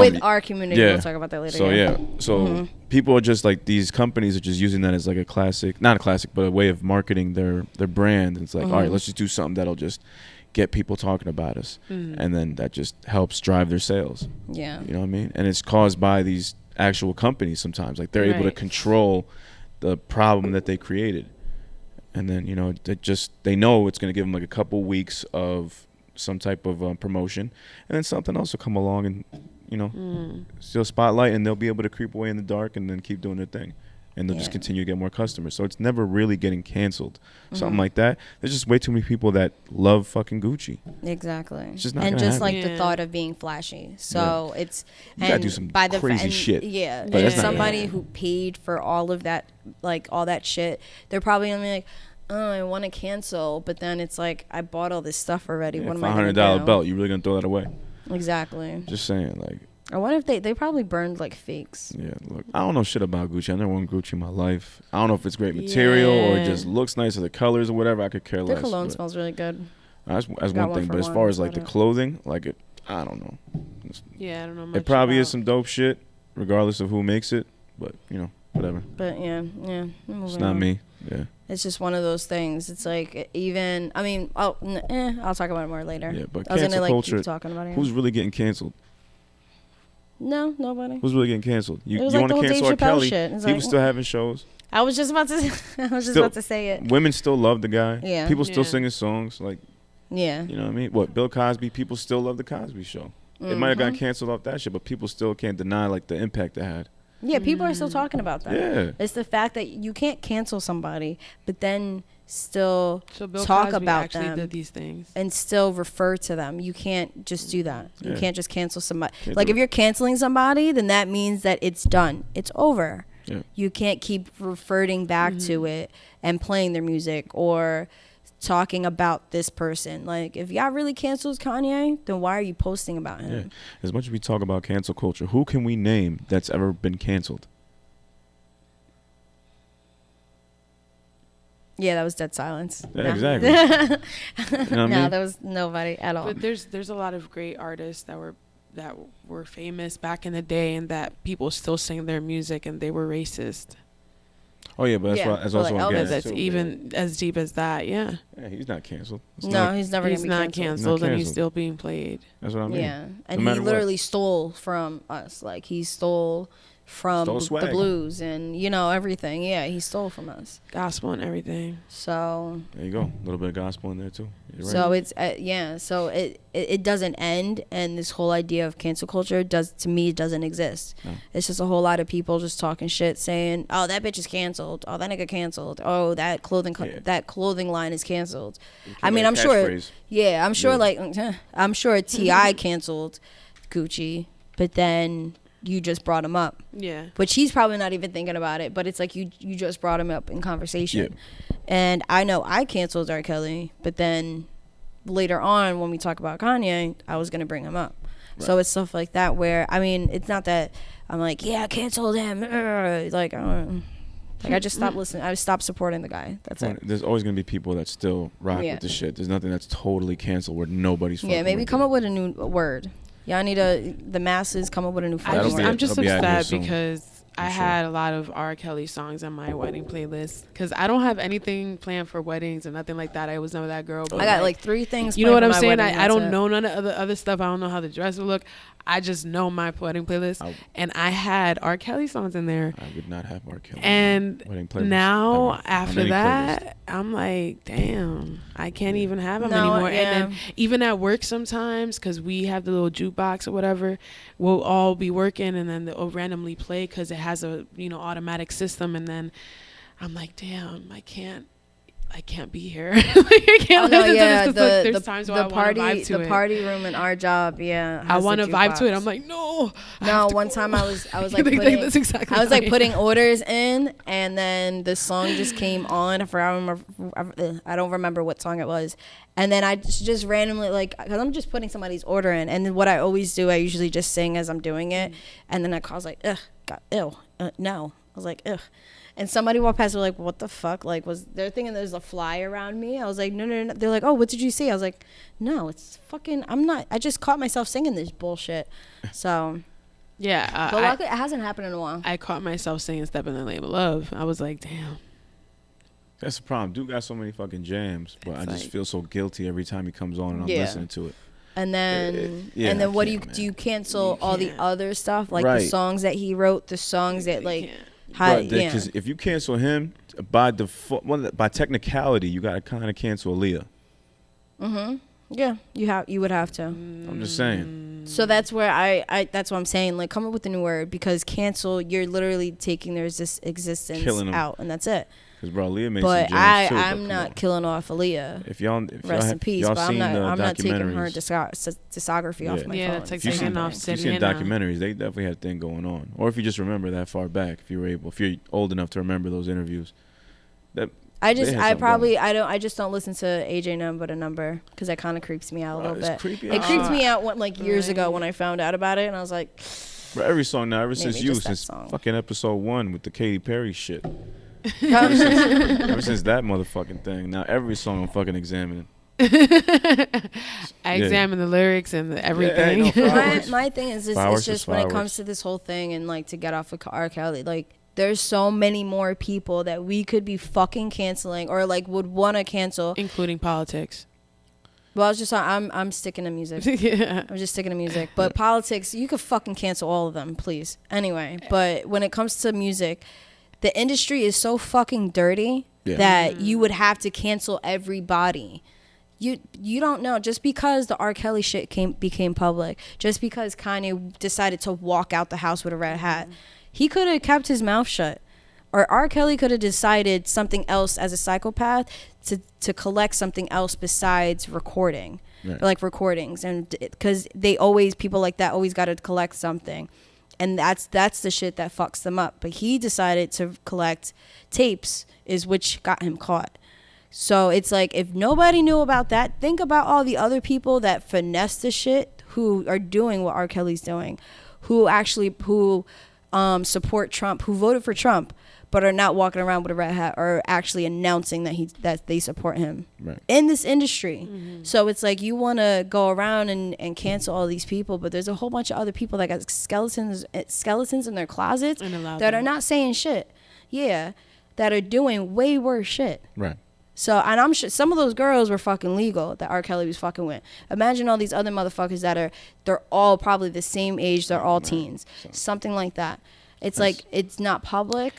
with our community, we'll talk about that later. So people are just like, these companies are just using that as like a classic, not a classic, but a way of marketing their brand. It's like, all right, let's just do something that'll just get people talking about us, and then that just helps drive their sales. Yeah, you know what I mean. And it's caused by these actual companies sometimes. Like they're able to control the problem that they created, and then, you know, they know it's going to give them like a couple weeks of some type of promotion, and then something else will come along and, you know, still spotlight, and they'll be able to creep away in the dark and then keep doing their thing, and they'll just continue to get more customers. So it's never really getting canceled. Something like that. There's just way too many people that love fucking Gucci. Exactly. It's just not and just happen. like the thought of being flashy. So it's, you gotta do some crazy shit. Yeah. But and somebody who paid for all of that, like all that shit, they're probably gonna be like, oh, I want to cancel, but then it's like, I bought all this stuff already. What am I gonna do? $500 belt. You really gonna throw that away? Exactly. Just saying, like. I wonder if they probably burned like fakes. Yeah, look, I don't know shit about Gucci. I never worn Gucci in my life. I don't know if it's great material or it just looks nice, or the colors or whatever. I could care less. The cologne smells really good. That's one thing. But as far as like the clothing, like it, I don't know. I don't know much. It probably is some dope shit, regardless of who makes it. But, you know, whatever. But yeah. It's not me. Yeah. It's just one of those things. It's like, even, I mean, I'll talk about it more later. Yeah, but I was cancel gonna, culture. keep talking about it. Who's really getting canceled? No, nobody. Who's really getting canceled? You like want to cancel R. Kelly? Shit. People still having shows. I was just about to say it. Women still love the guy. Yeah. People still singing songs. Like, yeah. You know what I mean? What, Bill Cosby? People still love the Cosby Show. It might have gotten canceled off that shit, but people still can't deny like the impact it had. Yeah, people are still talking about that. Yeah. It's the fact that you can't cancel somebody, but then still Bill talk Cosby about actually them did these things and still refer to them. You can't just do that. Yeah. You can't just cancel somebody. Like if you're canceling somebody, then that means that it's done. It's over. Yeah. You can't keep reverting back to it and playing their music or talking about this person. Like, if y'all really cancels Kanye, then why are you posting about him? Yeah. As much as we talk about cancel culture, who can we name that's ever been canceled? Yeah, that was dead silence. Yeah, no. Exactly. You know what I mean? There was nobody at all. But there's a lot of great artists that were famous back in the day, and that people still sing their music, and they were racist. Oh yeah, but that's also like again, that's even as deep as that. Yeah. Yeah, he's not canceled. He's never. He's not canceled, and he's still being played. That's what I mean. Yeah, and he literally stole from us. Like, he stole from Stole the swag. blues and, you know, everything. Yeah, he stole from us. Gospel and everything. So There you go. A little bit of gospel in there too. You're right. so it's so it doesn't end, and this whole idea of cancel culture doesn't exist. No. It's just a whole lot of people just talking shit, saying, "Oh, that bitch is canceled. Oh, that nigga canceled. Oh, that clothing line is canceled." I mean, I'm sure. Catchphrase. Yeah, I'm sure. Yeah. Like, I'm sure T.I. canceled Gucci, but then you just brought him up. Yeah. Which he's probably not even thinking about it, but it's like you just brought him up in conversation. Yeah. And I know I canceled R. Kelly, but then later on when we talk about Kanye, I was gonna bring him up. Right. So it's stuff like that where, I mean, it's not that I'm like, yeah, canceled him. Like I just stopped listening. I stopped supporting the guy. That's it. There's always gonna be people that still rock with the shit. There's nothing that's totally canceled where nobody's fucking maybe with come it. up with a new word. Y'all need the masses come up with a new fucking word. I'm just that'll be out here upset soon. because I had a lot of R. Kelly songs on my wedding playlist because I don't have anything planned for weddings or nothing like that. I was never that girl. But I got like 3 things. You know what planned I'm for my saying? wedding, I don't that's it. know none of the other stuff. I don't know how the dress will look. I just know my wedding playlist, and I had R. Kelly songs in there. I would not have R. Kelly. And wedding playlist now ever, on after any that, I'm like, damn, I can't even have them No, anymore. yeah. And then even at work sometimes, because we have the little jukebox or whatever, we'll all be working and then they'll randomly play because it has a automatic system. And then I'm like, damn, I can't be here. Like, I can't listen to this 'cause, like, there's times where I want to vibe to it. The party room in our job, I want to vibe to it. I'm like, no. No, one time I was like That's exactly I was how like I am. putting orders in, and then the song just came on. I don't remember what song it was, and then I just randomly, like, because I'm just putting somebody's order in, and then what I always do, I usually just sing as I'm doing it, and then I was like, ugh, God, ew, no. I was like, ugh. And somebody walked past, they're like, what the fuck? Like, they're thinking there's a fly around me. I was like, no. They're like, oh, what did you see? I was like, no, it's fucking, I just caught myself singing this bullshit. So, yeah. but luckily, it hasn't happened in a while. I caught myself singing Step in the Name of Love. I was like, damn. That's the problem. Dude got so many fucking jams, but I just feel so guilty every time he comes on and I'm listening to it. And then, what do you cancel all the other stuff, like the songs that he wrote, the songs that like, because if you cancel him by default, by technicality, you gotta kind of cancel Aaliyah. Yeah, you would have to. I'm just saying. So that's where I that's what I'm saying. Like, come up with a new word, because cancel, you're literally taking their existence out, and that's it. Because bro, Aaliyah made but some jams too. I'm not killing off Aaliyah. If y'all rest in peace. But I'm not taking her documentaries. discography off my phone. That's like taking off. If you've seen documentaries, they definitely had a thing going on. Or if you just remember that far back, if you're old enough to remember those interviews. I just don't listen to AJ None But a Number, because that kind of creeps me out a little bit. Creepy. It creeps me out years ago when I found out about it, and I was like, bro, every song now, ever since song. fucking episode 1 with the Katy Perry shit. Ever since that motherfucking thing, now every song I'm fucking examining. I examine the lyrics and everything. My thing is this, it's just when it comes to this whole thing and like to get off of R. Kelly, like there's so many more people that we could be fucking canceling or like would want to cancel, including politics. Well, I'm sticking to music. Yeah. I'm just sticking to music. But politics, you could fucking cancel all of them, please. Anyway, but when it comes to music, the industry is so fucking dirty that you would have to cancel everybody. You don't know. Just because the R. Kelly shit became public, just because Kanye decided to walk out the house with a red hat, he could have kept his mouth shut. Or R. Kelly could have decided something else as a psychopath to collect something else besides recording. Right. Like recordings. And because people like that always got to collect something. And that's the shit that fucks them up. But he decided to collect tapes, which got him caught. So it's like, if nobody knew about that, think about all the other people that finesse the shit, who are doing what R. Kelly's doing, who support Trump, who voted for Trump, but are not walking around with a red hat or actually announcing that they support him in this industry. Mm-hmm. So it's like, you want to go around and cancel all these people, but there's a whole bunch of other people that got skeletons in their closets that are not saying shit. Yeah, that are doing way worse shit. Right. So, and I'm sure some of those girls were fucking legal that R. Kelly was fucking with. Imagine all these other motherfuckers they're all probably the same age. They're all teens. Something like that. It's like it's not public.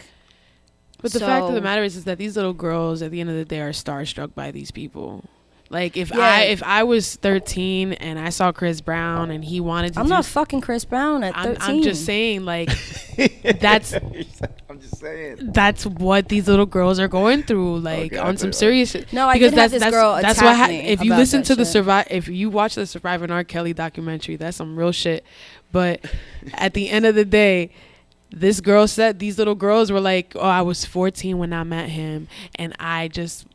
But the fact of the matter is that these little girls at the end of the day are starstruck by these people. Like if I was 13 and I saw Chris Brown and he wanted to, I'm not fucking Chris Brown at 13. I'm just saying, like that's. I'm just saying. That's what these little girls are going through, like on some serious shit. No, I did have this girl that's attack what me if you about listen that to shit. if you watch the Surviving R. Kelly documentary, that's some real shit. But at the end of the day, this girl said these little girls were like, "Oh, I was 14 when I met him, and I just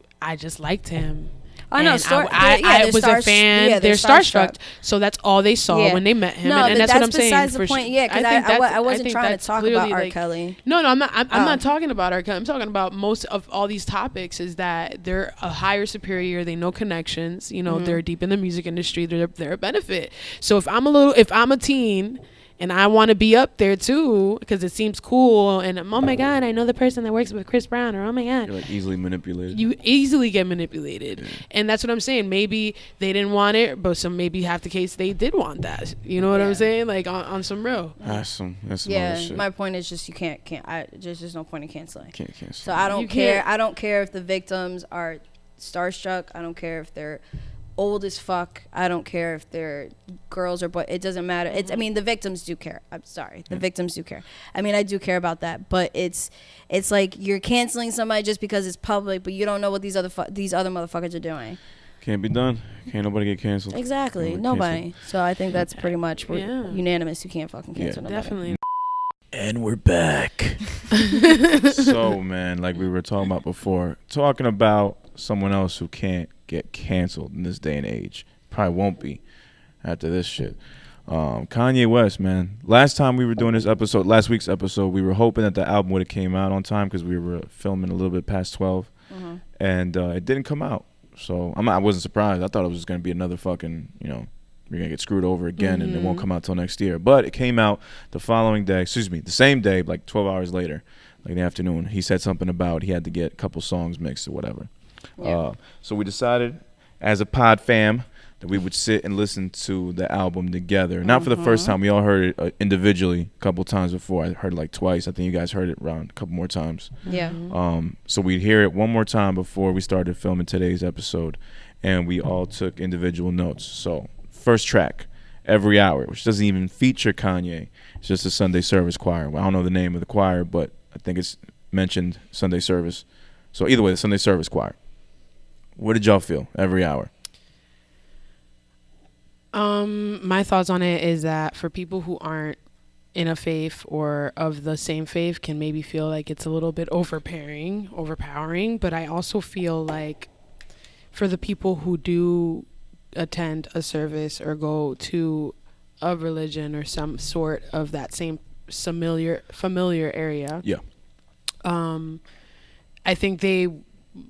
liked him." I know. I was a fan. They're starstruck. So that's all they saw when they met him. No, and that's what I'm saying. Besides the point. Yeah, because I wasn't trying to talk about R. Kelly. No, I'm not. I'm not talking about R. Kelly. I'm talking about most of all these topics is that they're a higher superior. They know connections. You know, they're deep in the music industry. They're a benefit. So if I'm a teen. And I want to be up there too because it seems cool. And oh my God, I know the person that works with Chris Brown. Or oh my God, you're like easily manipulated. You easily get manipulated, and that's what I'm saying. Maybe they didn't want it, but maybe half the case they did want that. You know what I'm saying? Like on some real. That's some other shit. My point is just you can't. There's no point in canceling. Can't cancel. So I don't care. I don't care if the victims are starstruck. I don't care if they're old as fuck. I don't care if they're girls or boys. It doesn't matter. I mean, the victims do care. I'm sorry. The victims do care. I mean, I do care about that. But it's like you're canceling somebody just because it's public, but you don't know what these other motherfuckers are doing. Can't be done. Can't nobody get canceled. Exactly. Nobody. So I think that's pretty much unanimous. You can't fucking cancel nobody. Definitely. And we're back. So, man, like we were talking about before, talking about someone else who can't get canceled in this day and age. Probably won't be after this shit. Kanye West, man. Last time we were doing this episode, last week's episode, we were hoping that the album would have came out on time because we were filming a little bit past 12. And it didn't come out. So I wasn't surprised. I thought it was going to be another fucking, we're going to get screwed over again and it won't come out till next year. But it came out the same day, like 12 hours later, like in the afternoon. He said something about he had to get a couple songs mixed or whatever. Yeah. So we decided as a pod fam that we would sit and listen to the album together. Not for the first time. We all heard it individually a couple times before. I heard it like twice. I think you guys heard it around a couple more times. Yeah. So we'd hear it one more time before we started filming today's episode. And we all took individual notes. So first track, Every Hour, which doesn't even feature Kanye. It's just a Sunday service choir. Well, I don't know the name of the choir, but I think it's mentioned Sunday service. So either way, the Sunday service choir. What did y'all feel? Every Hour. My thoughts on it is that for people who aren't in a faith or of the same faith can maybe feel like it's a little bit overpowering, but I also feel like for the people who do attend a service or go to a religion or some sort of that same familiar area. Yeah. I think they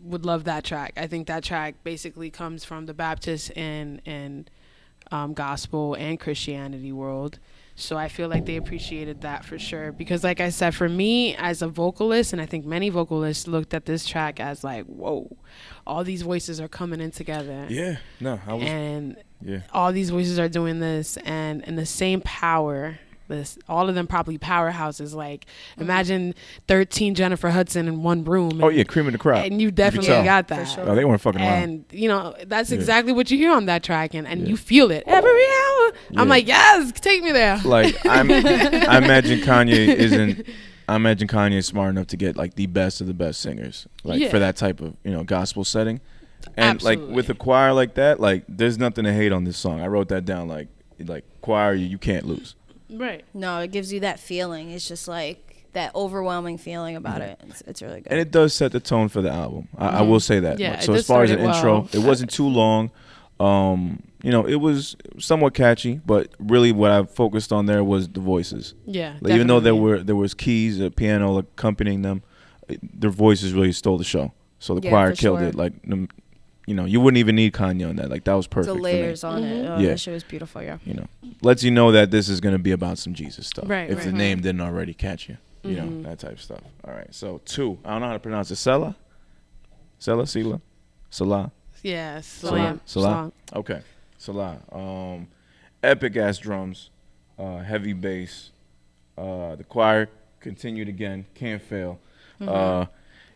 would love that track. I think that track basically comes from the Baptist and gospel and Christianity world. So I feel like they appreciated that for sure. Because like I said, for me as a vocalist, and I think many vocalists looked at this track as like, whoa, all these voices are coming in together. Yeah. No, all these voices are doing this and the same power. All of them probably powerhouses. Like, imagine 13 Jennifer Hudson in one room. Oh, yeah, cream in the crowd. And you definitely got that. For sure. Oh, they weren't fucking around. And, that's exactly what you hear on that track. And you feel it every hour. I'm like, yes, take me there. Like, I imagine Kanye is smart enough to get, like, the best of the best singers. Like, for that type of, gospel setting. And, Absolutely. like, with a choir like that, like, there's nothing to hate on this song. I wrote that down, like choir, you can't lose. Right. No, it gives you that feeling. It's just like that overwhelming feeling about it. It's really good. And it does set the tone for the album. I will say that. Yeah, so as far as an intro, it wasn't too long. It was somewhat catchy, but really what I focused on there was the voices. Yeah. Like, even though there was keys, a piano accompanying them, their voices really stole the show. So the choir killed it. Like, you wouldn't even need Kanye on that. Like, that was perfect. The layers on it. Oh, that shit was beautiful. Yeah. Lets you know that this is going to be about some Jesus stuff. Right. If the name didn't already catch you. That type of stuff. All right. So 2. I don't know how to pronounce it. Sela? Salah? Yeah. Salah? Okay. Salah. Epic ass drums. Heavy bass. The choir continued again. Can't fail.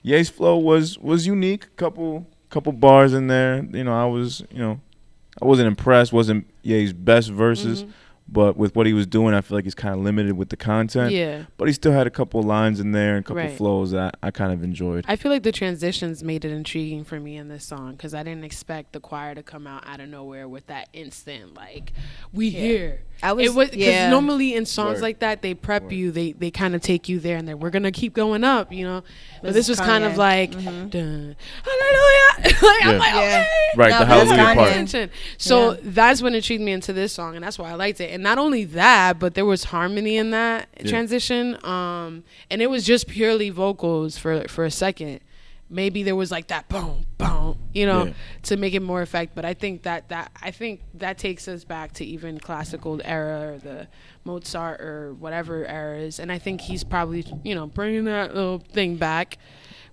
Ye's flow was unique. Couple bars in there. I wasn't impressed. Wasn't Ye's best verses. But with what he was doing, I feel like he's kind of limited with the content. Yeah. But he still had a couple lines in there, and a couple Right. flows that I kind of enjoyed. I feel like the transitions made it intriguing for me in this song because I didn't expect the choir to come out of nowhere with that instant, like, we here. Because normally in songs like that, they prep you, they kind of take you there, and we're going to keep going up, But this was kind of like, dun, hallelujah. I'm like, okay. Right, No, the but it's hallelujah part. Attention. So that's what intrigued me into this song, and that's why I liked it. And not only that, but there was harmony in that transition, and it was just purely vocals for a second. Maybe there was like that boom, boom, to make it more effect. But I think that takes us back to even classical era or the Mozart or whatever eras. And I think he's probably bringing that little thing back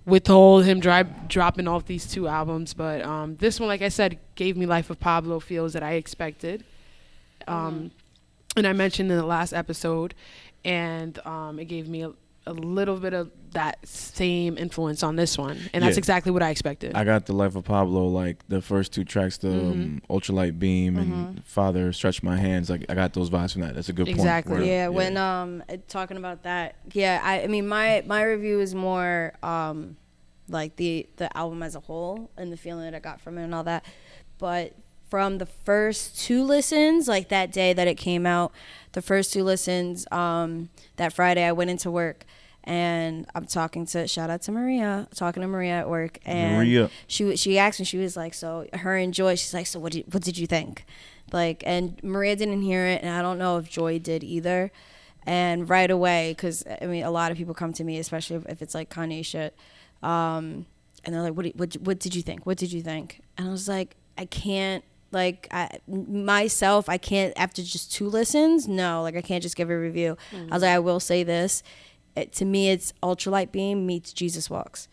with the whole him dropping off these 2 albums. But this one, like I said, gave me Life of Pablo feels that I expected. And I mentioned in the last episode, and it gave me a little bit of that same influence on this one, and that's exactly what I expected. I got the Life of Pablo, like the first 2 tracks, the Ultralight Beam and Father Stretch My Hands. Like I got those vibes from that. That's a good point. Exactly. Yeah. When talking about that, I mean my review is more like the album as a whole and the feeling that I got from it and all that, but from the first 2 listens, like that day that it came out, the first 2 listens, that Friday I went into work and I'm talking to Maria at work, and she asked me, she was like, so her and Joy, she's like, so what did you think? Like, and Maria didn't hear it, and I don't know if Joy did either. And right away, because I mean, a lot of people come to me, especially if it's like Kanye shit, and they're like, what did you think? What did you think? And I was like, I can't. Like I can't, after just 2 listens, no, like I can't just give a review. I was like, I will say this. To me, it's Ultralight Beam meets Jesus Walks.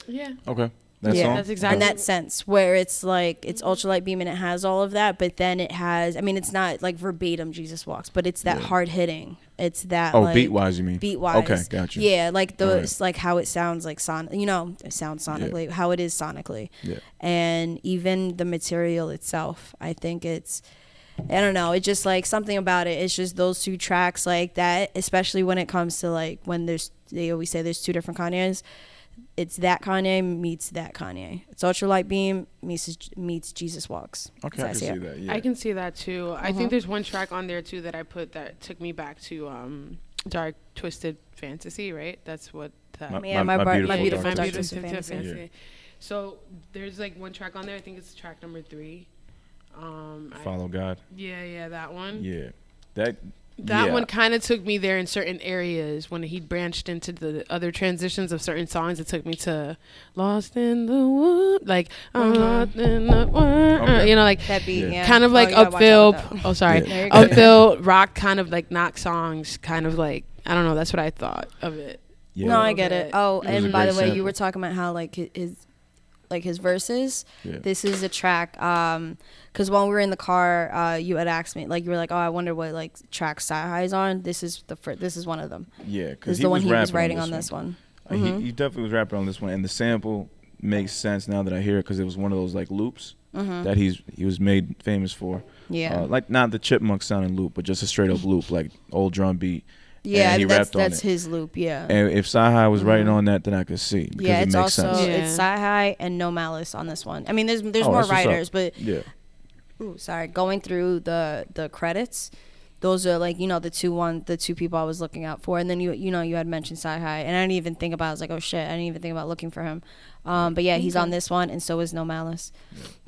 Yeah. Okay. That's exactly in that sense, where it's like it's Ultralight Beam and it has all of that, but then it has, I mean, it's not like verbatim Jesus Walks, but it's that hard hitting. It's that like, beat wise, you mean? Beat wise. Okay, gotcha. Yeah, like like how it sounds like it sounds sonically, how it is sonically. Yeah. And even the material itself, I think it's, I don't know, it's just like something about it. It's just those 2 tracks like that, especially when it comes to like when they always say there's 2 different Kanyes. It's that Kanye meets that Kanye. It's Ultralight Beam meets Jesus Walks. Okay, I can see that. Yeah. I can see that too. I think there's one track on there too that I put that took me back to Dark Twisted Fantasy, right? That's what my beautiful Dark Twisted Fantasy. Yeah. So there's like one track on there. I think it's track number 3. Follow God. Yeah, that one. Yeah. That one kind of took me there in certain areas. When he branched into the other transitions of certain songs, it took me to Lost in the Wood, like I'm lost in the wood, like that beat, kind of like upfield. Upfield rock, kind of like knock songs, kind of like, I don't know. That's what I thought of it. Yeah. No, I get it. Oh, and by the way, sample. you were talking about how like his verses. Yeah. This is a track. Because when we were in the car, you had asked me, like, you were like, oh, I wonder what like track Sci-Hi's on. This is one of them. Yeah, because the one he was writing on this one. He definitely was rapping on this one, and the sample makes sense now that I hear it, because it was one of those like loops that he was made famous for. Yeah, like not the chipmunk sounding loop, but just a straight up loop, like old drum beat. Yeah, and that's his loop. Yeah, and if Sci-Hi was writing on that, then I could see. Yeah, it's makes also sense. it's Sci-Hi and No Malice on this one. I mean, there's more writers, but going through the credits, those are like, the 2 people I was looking out for, and then you had mentioned Sci-Hi, and I didn't even think about it. I was like, oh shit, I didn't even think about looking for him. But yeah, he's on this one, and so is No Malice,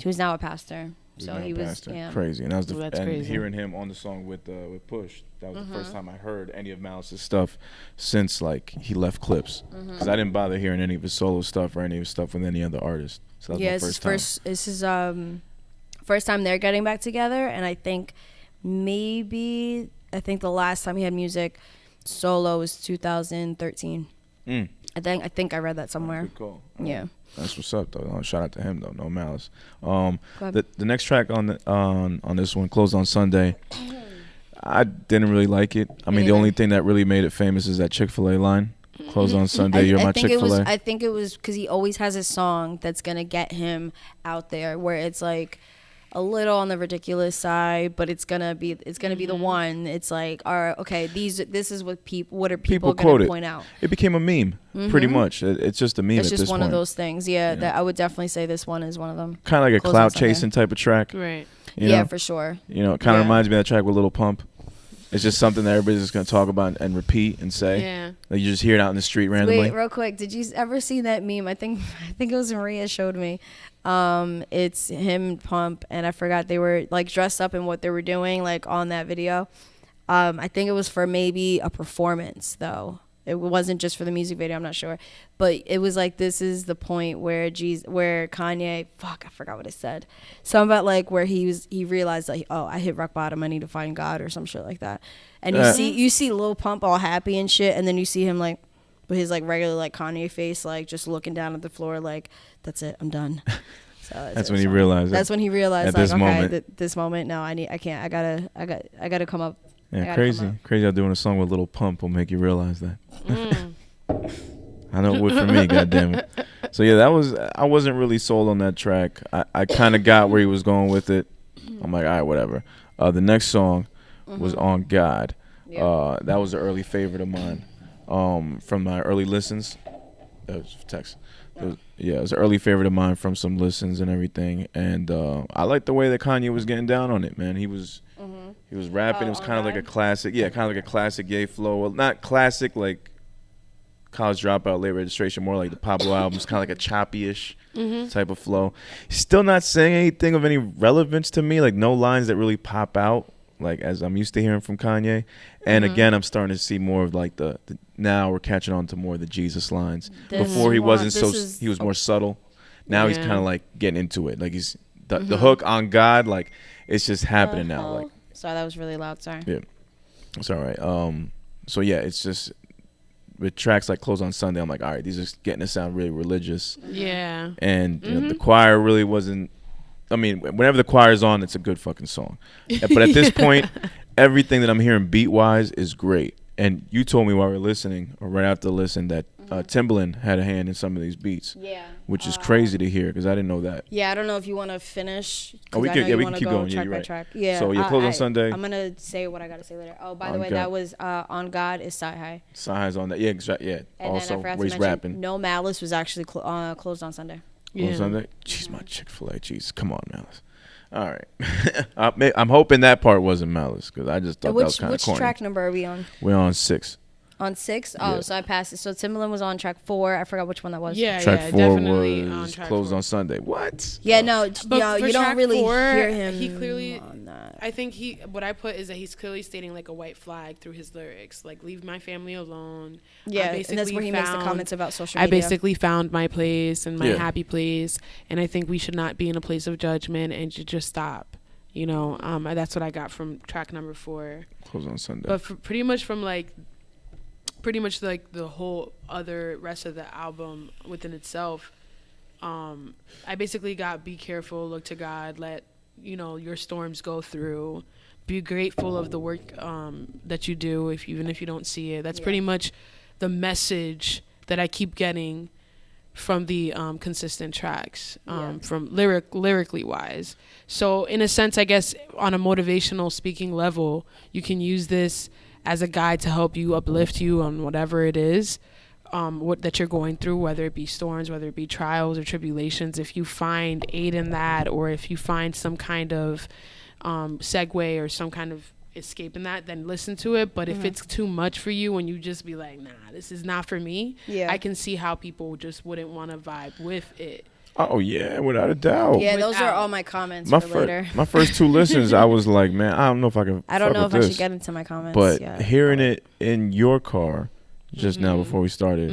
who's now a pastor. So he was crazy, and that was crazy. Hearing him on the song with Push, that was the first time I heard any of Malice's stuff since like he left Clips, because I didn't bother hearing any of his solo stuff or any of his stuff with any other artist. So that was my first time. This is first time they're getting back together, and I think the last time he had music solo was 2013. I think I read that somewhere. Good call. Yeah. That's what's up, though. Shout out to him, though. No Malice. The next track on this one, Closed on Sunday, I didn't really like it. I mean, the only thing that really made it famous is that Chick-fil-A line. Close on Sunday, you're my Chick-fil-A. I think it was because he always has a song that's going to get him out there where it's like a little on the ridiculous side, but it's gonna be the one. It's like, all right, okay, this is what are people gonna point out. It became a meme, pretty much. It's just a meme. It's at just this one point. of those things. Yeah, that I would definitely say this one is one of them. Kind of like a clout chasing type of track. Right. Yeah, for sure. You know, it kind of reminds me of that track with Lil Pump. It's just something that everybody's just gonna talk about and repeat and say. Yeah. Like you just hear it out in the street randomly. Wait, real quick, did you ever see that meme? I think it was Maria showed me. It's him, Pump, and I forgot they were like dressed up in what they were doing, like on that video. I think it was for maybe a performance though. It wasn't just for the music video, I'm not sure. But it was like, this is the point where Kanye, I forgot what it said. Something about like where he realized like, oh, I hit rock bottom, I need to find God or some shit like that. And you see Lil Pump all happy and shit, and then you see him like with his like regular like Kanye face, like just looking down at the floor like, that's it, I'm done. So that's when he realized. That's when he realized at like, this okay, moment. This moment, no, I gotta come up. Yeah, crazy how doing a song with Lil Pump will make you realize that. I know it would for me, goddammit. So yeah, I wasn't really sold on that track. I kind of got where he was going with it. I'm like, all right, whatever. The next song was On God. Yeah. That was an early favorite of mine. From my early listens. That was text. It was an early favorite of mine from some listens and everything. And I liked the way that Kanye was getting down on it, man. He was rapping. It was kind of like a classic. Yeah, kind of like a classic Ye flow. Well, not classic like College Dropout, Late Registration, more like the Pablo albums, kind of like a choppy-ish type of flow. He's still not saying anything of any relevance to me, like no lines that really pop out, like as I'm used to hearing from Kanye. And again, I'm starting to see more of like the now we're catching on to more of the Jesus lines. Before he wasn't he was more subtle. Now he's kind of like getting into it. Like he's the hook On God, like it's just happening now. Like, sorry, that was really loud. Sorry. Yeah, it's all right. So yeah, it's just with tracks like Close on Sunday, I'm like, all right, these are getting to sound really religious. Yeah. And you know, the choir really wasn't. I mean, whenever the choir's on, it's a good fucking song. But at this point, everything that I'm hearing beat-wise is great. And you told me while we were listening, or right after the listen, that Timbaland had a hand in some of these beats. Yeah. Which is crazy to hear, because I didn't know that. Yeah, I don't know if you want to finish. Oh, we can keep going. Track by track. Yeah. So you Close on Sunday. I'm going to say what I got to say later. Oh, by the way, that was On God is Sci-Hi. Sci-Hi's on that. Yeah, exactly. Yeah. And also, then I forgot to mention, rapping. No Malice was actually closed on Sunday. Closed on Sunday? Jeez, my Chick-fil-A. Jeez, come on, Malice. All right. I'm hoping that part wasn't Malice, because I just thought that was kind of corny. Which track number are we on? We're on 6. On 6? Oh, yeah. So I passed it. So Timbaland was on track 4. I forgot which one that was. Yeah, track 4 definitely was on track Closed 4. on Sunday. What? Yeah, no, you don't really 4, hear him. He clearly, on that. I think what I put is that he's clearly stating like a white flag through his lyrics, like leave my family alone. Yeah, and that's where he makes the comments about social media. I basically found my place and my happy place, and I think we should not be in a place of judgment and just stop. You know, that's what I got from track number 4. Closed on Sunday. But pretty much the whole other rest of the album within itself, I basically got be careful, look to God, let your storms go through, be grateful of the work that you do, even if you don't see it. That's pretty much the message that I keep getting from the consistent tracks, from lyrically wise. So in a sense, I guess on a motivational speaking level, you can use this as a guide to help you, uplift you on whatever it is that you're going through, whether it be storms, whether it be trials or tribulations. If you find aid in that, or if you find some kind of segue or some kind of escape in that, then listen to it. But if it's too much for you and you just be like, nah, this is not for me, I can see how people just wouldn't want to vibe with it. Oh yeah, without a doubt. Yeah, those are all my comments for later. My first 2 listens, I was like, man, I don't know if I can. I don't know if I should get into my comments. But hearing it in your car just now before we started,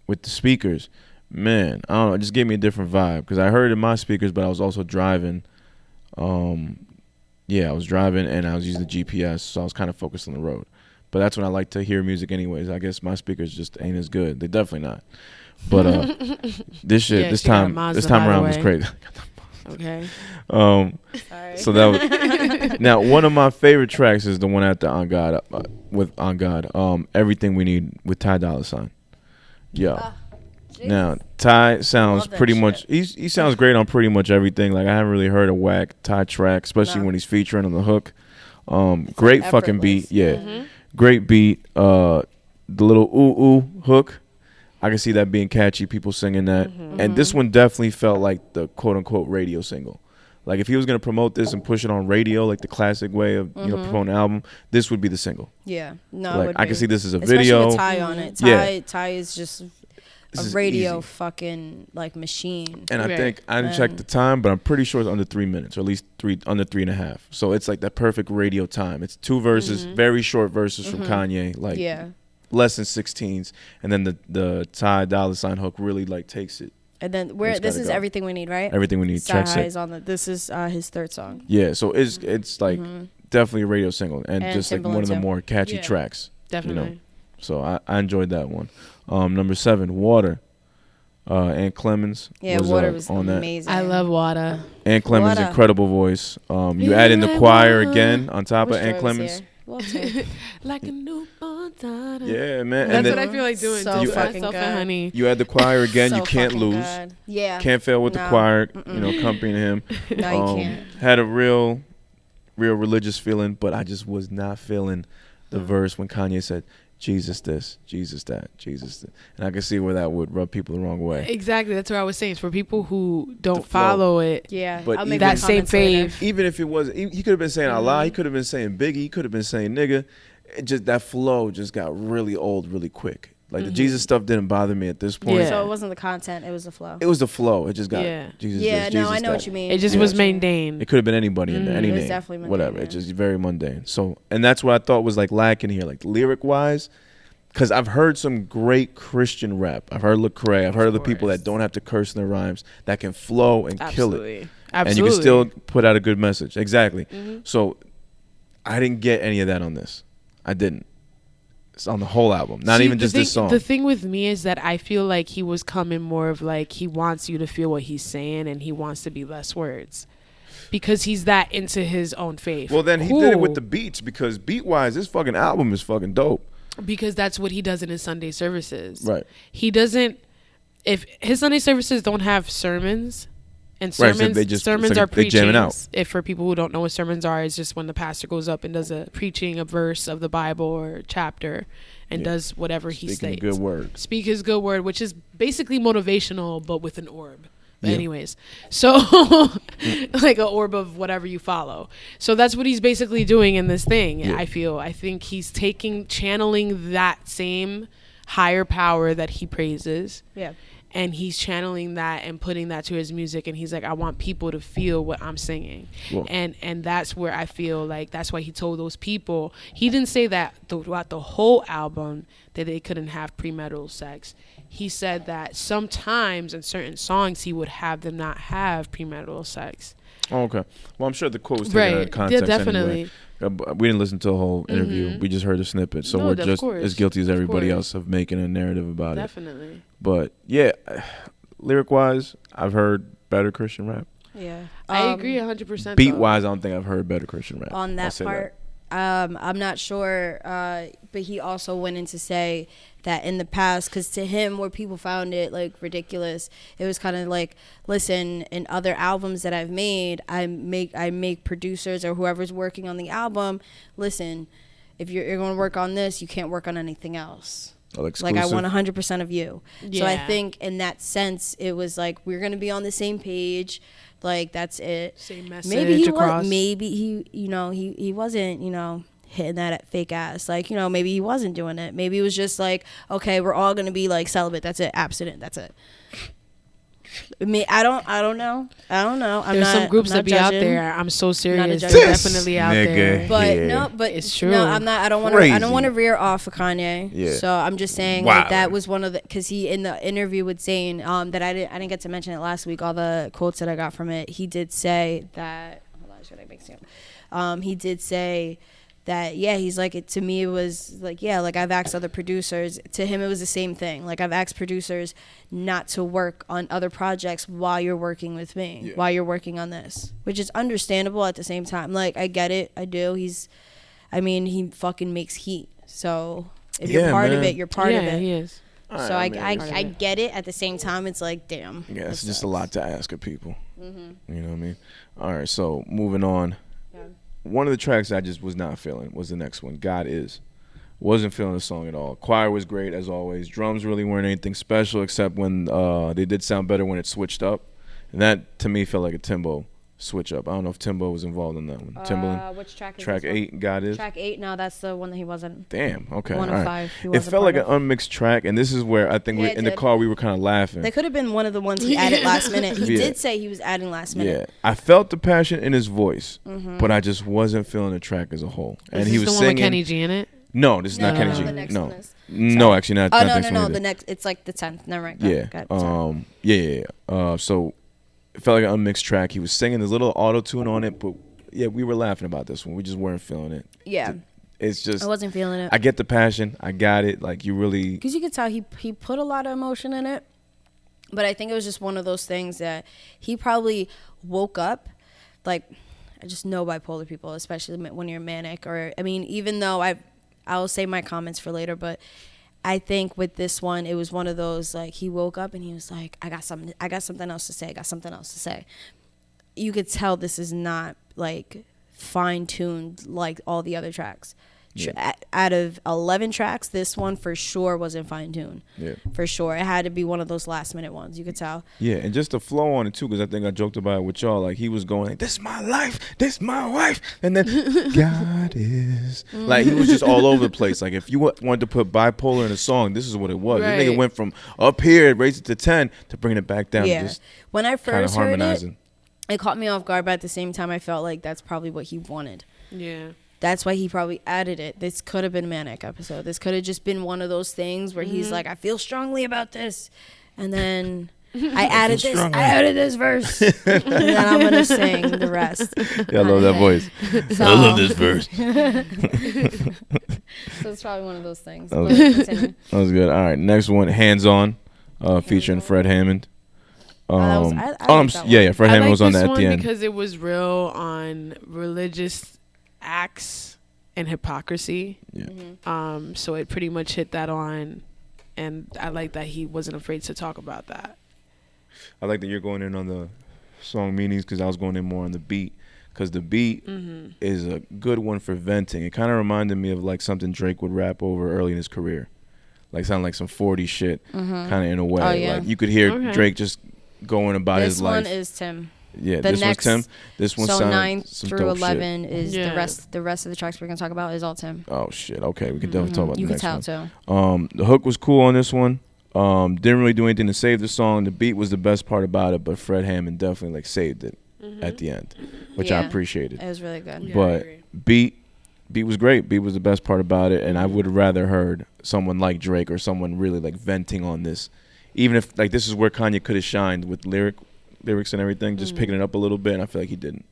with the speakers, man, I don't know, it just gave me a different vibe, because I heard it in my speakers, but I was also driving. I was driving and I was using the GPS, so I was kind of focused on the road. But that's when I like to hear music anyways. I guess my speakers just ain't as good. They're definitely not. But this time around was crazy. Okay. Sorry. So that was now one of my favorite tracks is the one after On God with On God. Everything We Need with Ty Dolla $ign. Yo. Now Ty sounds pretty much he sounds great on pretty much everything. Like I haven't really heard a whack Ty track, especially when he's featuring on the hook. Great like fucking beat. effortless. Yeah. Great beat. The little ooh hook. I can see that being catchy, people singing that. And this one definitely felt like the quote unquote radio single. Like if he was gonna promote this and push it on radio, like the classic way of promoting an album, this would be the single. Yeah, no, Like it would I can be. see this as a Especially video. with Ty on it. Ty is just This a is radio easy. fucking like machine. And I Right. think I didn't check the time, but I'm pretty sure it's under 3 minutes, or at least under 3.5. So it's like that perfect radio time. It's 2 verses, very short verses from Kanye, like Yeah, less than 16s, and then the Ty Dolla $ign hook really like takes it. and then It's this gotta is go. Everything We Need, right? Everything We Need. Sky Track High 6. is on the. This is his third song. Yeah, so it's like definitely a radio single, and just like one of the Timbaland, too. more catchy Yeah. tracks. Definitely. So I enjoyed that one. Number 7, Water. Ann Clemens Yeah, was, Water was on that. amazing. I love Wada. Ann Clemens' Water. incredible voice. You Yeah, add in the like choir water. again on top Wish of Ann Joy was Clemens. here. Well, too. Like a newborn daughter. Yeah, man. That's And what then I feel like doing. So to fucking myself good. and Honey. you add the choir again. So You can't fucking lose. good. Yeah. Can't fail with the No. choir. Accompanying him. No, you can't. Had a real religious feeling, but I just was not feeling the verse when Kanye said, Jesus this, Jesus that, Jesus that. And I can see where that would rub people the wrong way. Exactly. That's what I was saying. It's for people who don't flow. follow it. Yeah, But I'll make even- my That same comments later. fave. Even if it was, he could have been saying Allah, he could have been saying Biggie, he could have been saying nigga. It just, that flow just got really old really quick. Like the Jesus stuff didn't bother me at this point. Yeah. So it wasn't the content; it was the flow. It was the flow. It just got Yeah. Jesus Yeah, this, no, Jesus I know that. what you mean. It just I know was what you mean. mundane. It could have been anybody in there, any It was name, definitely mundane, whatever. yeah. It's just very mundane. So, and that's what I thought was like lacking here, like lyric wise, because I've heard some great Christian rap. I've heard Lecrae. I've heard of the people course. that don't have to curse in their rhymes, that can flow and kill it, Absolutely. and you can still put out a good message. Exactly. So, I didn't get any of that on this. I didn't. It's on the whole album, not See, even the just this thing- song. The thing with me is that I feel like he was coming more of like he wants you to feel what he's saying and he wants to be less words because he's that into his own faith. Well, then he did it with Cool. the beats because beat-wise, this fucking album is fucking dope. Because that's what he does in his Sunday services. Right. He doesn't. If his Sunday services don't have sermons, and Right, so sermons, they just- sermons it's like are they jamming out. preachings. If for people who don't know what sermons are, it's just when the pastor goes up and does a preaching a verse of the Bible or chapter, and does whatever he Speaking states. good words. Speak his good word, which is basically motivational, but with an orb. But Yeah. anyways, so like an orb of whatever you follow. So that's what he's basically doing in this thing. Yeah. I think he's channeling that same higher power that he praises. Yeah. And he's channeling that and putting that to his music, and he's like, I want people to feel what I'm singing. Well- And that's where I feel like that's why he told those people. He didn't say that throughout the whole album that they couldn't have premarital sex. He said that sometimes in certain songs he would have them not have premarital sex. Oh, okay. Well, I'm sure the quote was taken out of Right. context Yeah, definitely. anyway. We didn't listen to the whole interview. We just heard a snippet. So No, we're of just course. as guilty as Of everybody course. else of making a narrative about it. Definitely. But yeah, lyric-wise, I've heard better Christian rap. Yeah. I agree 100%. Beat-wise, I don't think I've heard better Christian rap. On I'll that say part. I'm not sure, but he also went in to say that in the past, because to him, where people found it like ridiculous, it was kind of like, listen, in other albums that I've made, I make producers or whoever's working on the album, listen, if you're going to work on this, you can't work on anything else. Like I want 100% of you. So I Yeah. think in that sense, it was like we're gonna be on the same page. Like that's it. Same message Maybe he across. was. Maybe he wasn't. Hitting that at fake ass. Like maybe he wasn't doing it. Maybe it was just like, okay, we're all gonna be like celibate. That's it. Abstinent. That's it. I don't know. I'm There's not, some groups I'm not that be out judging. there. I'm so serious. They're judging. definitely out Nigga. there. But Yeah. no, but It's true. No, I'm not. I don't want Crazy. to rear off of Kanye. Yeah. So I'm just saying Wow. like that was one of the because he in the interview with Zayn that I didn't get to mention it last week. All the quotes that I got from it, he did say that. Hold on, should I make some? He did say that, yeah, he's like, it to me, it was like, yeah, like I've asked other producers. To him, it was the same thing. Like I've asked producers not to work on other projects while you're working with me, while you're working on this, which is understandable at the same time. Like, I get it. I do. He fucking makes heat. So if you're part of it, you're part of it. Yeah, he is. So I get it. At the same time, it's like, damn. Yeah, it's just a lot to ask of people. Mm-hmm. You know what I mean? All right, so moving on. One of the tracks I just was not feeling was the next one, God Is. Wasn't feeling the song at all. Choir was great, as always. Drums really weren't anything special, except when they did sound better when it switched up. And that, to me, felt like a Timbo switch up. I don't know if Timbo was involved in that one. Timbaland? Which track is Track this 8, God Is. Track 8, no, that's the one that he wasn't. Damn, okay. 1 of 5. It felt like an unmixed track, and this is where I think in the car we were kind of laughing. That could have been one of the ones he added last minute. He did say he was adding last minute. Yeah, I felt the passion in his voice, but I just wasn't feeling the track as a whole. And he was the singing. One with Kenny G in it? No, this is not Kenny G. The next one is. No, actually not. No. The next, it's like the 10th. Never mind. So it felt like an unmixed track. He was singing. There's a little auto tune on it, but yeah, we were laughing about this one. We just weren't feeling it. Yeah. It's just. I wasn't feeling it. I get the passion. I got it. Like you really. Because you could tell he put a lot of emotion in it, but I think it was just one of those things that he probably woke up, like, I just know bipolar people, especially when you're manic, or I mean, even though I'll say my comments for later, but I think with this one, it was one of those, like, he woke up and he was like, I got something else to say. You could tell this is not, like, fine-tuned like all the other tracks. Yeah. Out of 11 tracks, this one for sure wasn't fine-tuned. Yeah. For sure. It had to be one of those last-minute ones. You could tell. Yeah, and just the flow on it, too, because I think I joked about it with y'all. Like, he was going, like, this is my life, this is my wife. And then, God is. Like, he was just all over the place. Like, if you wanted to put bipolar in a song, this is what it was. Right. This nigga went from up here, raised it to 10, to bringing it back down. Yeah. Just when I first heard it caught me off guard, but at the same time, I felt like that's probably what he wanted. Yeah. That's why he probably added it. This could have been a manic episode. This could have just been one of those things where he's like, I feel strongly about this. And then I added this verse. And then I'm going to sing the rest. Yeah, I love that voice. So, I love this verse. So it's probably one of those things. That was good. All right, next one, Hands On, featuring Fred Hammond. Fred Hammond was on that at the end. Because it was real on religious acts and hypocrisy. Yeah. So it pretty much hit that on, and I like that he wasn't afraid to talk about that. I like that you're going in on the song meanings, because I was going in more on the beat, because the beat is a good one for venting. It kind of reminded me of like something Drake would rap over early in his career, like sound like some 40 shit, kind of in a way. Oh, yeah. Like you could hear Drake just going about his life. This one is Tim. Yeah, this one's Tim. This one sounds 9 some through dope 11 shit. is the rest of the tracks we're gonna talk about is all Tim. Oh shit. Okay, we can definitely talk about you the next one. You can tell too. The hook was cool on this one. Didn't really do anything to save the song. The beat was the best part about it, but Fred Hammond definitely like saved it at the end, which I appreciated. It was really good. Yeah, but beat was great. Beat was the best part about it, and I would have rather heard someone like Drake or someone really like venting on this, even if like this is where Kanye could have shined with lyrics and everything, just picking it up a little bit, and I feel like he didn't.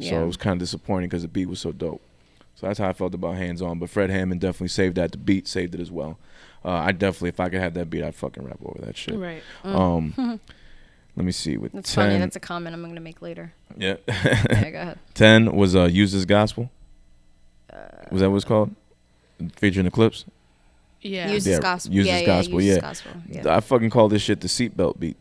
So it was kind of disappointing because the beat was so dope. So that's how I felt about Hands On. But Fred Hammond definitely saved that. The beat saved it as well. I definitely, if I could have that beat, I'd fucking rap over that shit. Right. Let me see. With that's 10, funny. That's a comment I'm going to make later. Yeah. Yeah, go ahead. 10 was Use This Gospel. Was that what it's called? Featuring the clips? Yeah. Use This Gospel. Use This Gospel, Use This Gospel. Yeah. I fucking call this shit the seatbelt beat.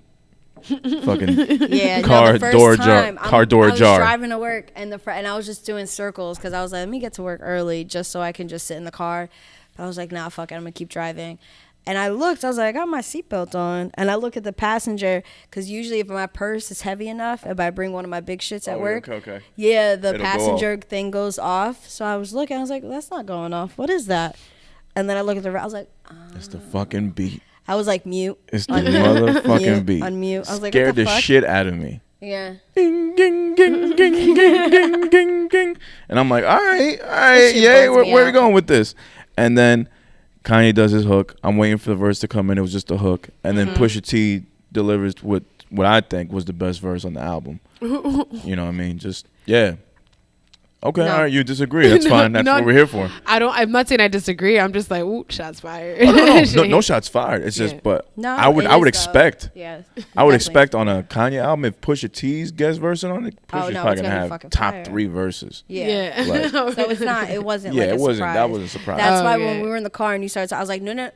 Fucking car door ajar. I was driving to work and I was just doing circles because I was like, let me get to work early just so I can just sit in the car. But I was like, nah, fuck it, I'm gonna keep driving. And I looked, I was like, I got my seatbelt on, and I look at the passenger because usually if my purse is heavy enough, if I bring one of my big shits at work, okay. Yeah, the passenger thing goes off. So I was looking, I was like, that's not going off. What is that? And then I look at I was like, it's the fucking beat. I was like, mute. It's the motherfucking beat. Unmute. I was like, scared what the fuck? Shit out of me. Yeah. Ding, ging, ging, ging, ging, ging, ging, ging. And I'm like, all right, yeah, where are we going with this? And then Kanye does his hook. I'm waiting for the verse to come in. It was just a hook. And then Pusha T delivers what I think was the best verse on the album. You know what I mean? Just, yeah. Okay, No. all right, you disagree. That's fine. That's what we're here for. I'm not saying I disagree. I'm just like, ooh, shots fired. No shots fired. It's just, but No, I would it is, expect. Yeah. I would definitely. expect on a Kanye album if Pusha T's guest verse on it, Pusha's no, probably it's gonna gonna be have fucking top fire. 3 verses. Yeah. Like- So it's not. It wasn't. Yeah, like it a wasn't. Surprise. That was a surprise. That's why Okay. when we were in the car and you started, I was like, no.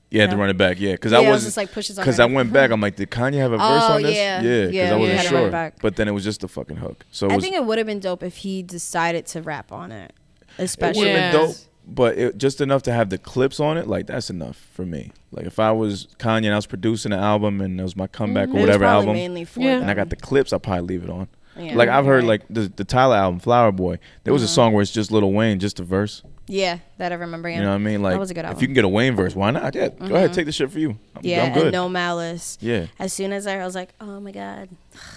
You had to run it back, yeah, because Yeah, I I was wasn't. just like, Pusha's on Because it. I went back, I'm like, did Kanye have a verse on this? yeah. because Yeah, I we wasn't had to run it sure. back. But then it was just the fucking hook. So it I was, think it would have been dope if he decided to rap on it, it especially. would have Yeah. been dope, but just enough to have the clips on it. Like that's enough for me. Like if I was Kanye and I was producing an album and it was my comeback or It was whatever probably album, mainly for Yeah. them. and I got the clips, I'll probably leave it on. Yeah. Like I've heard Right. like the Tyler album, Flower Boy. There was a song where it's just Lil Wayne, just a verse. Yeah, that I remember. Yeah. You know what I mean? Like that was a good if album. you can get a Wayne verse, why not? Yeah, go ahead, take the shit for you. Yeah, I'm good. and No Malice. Yeah, As soon as I was like, oh my god,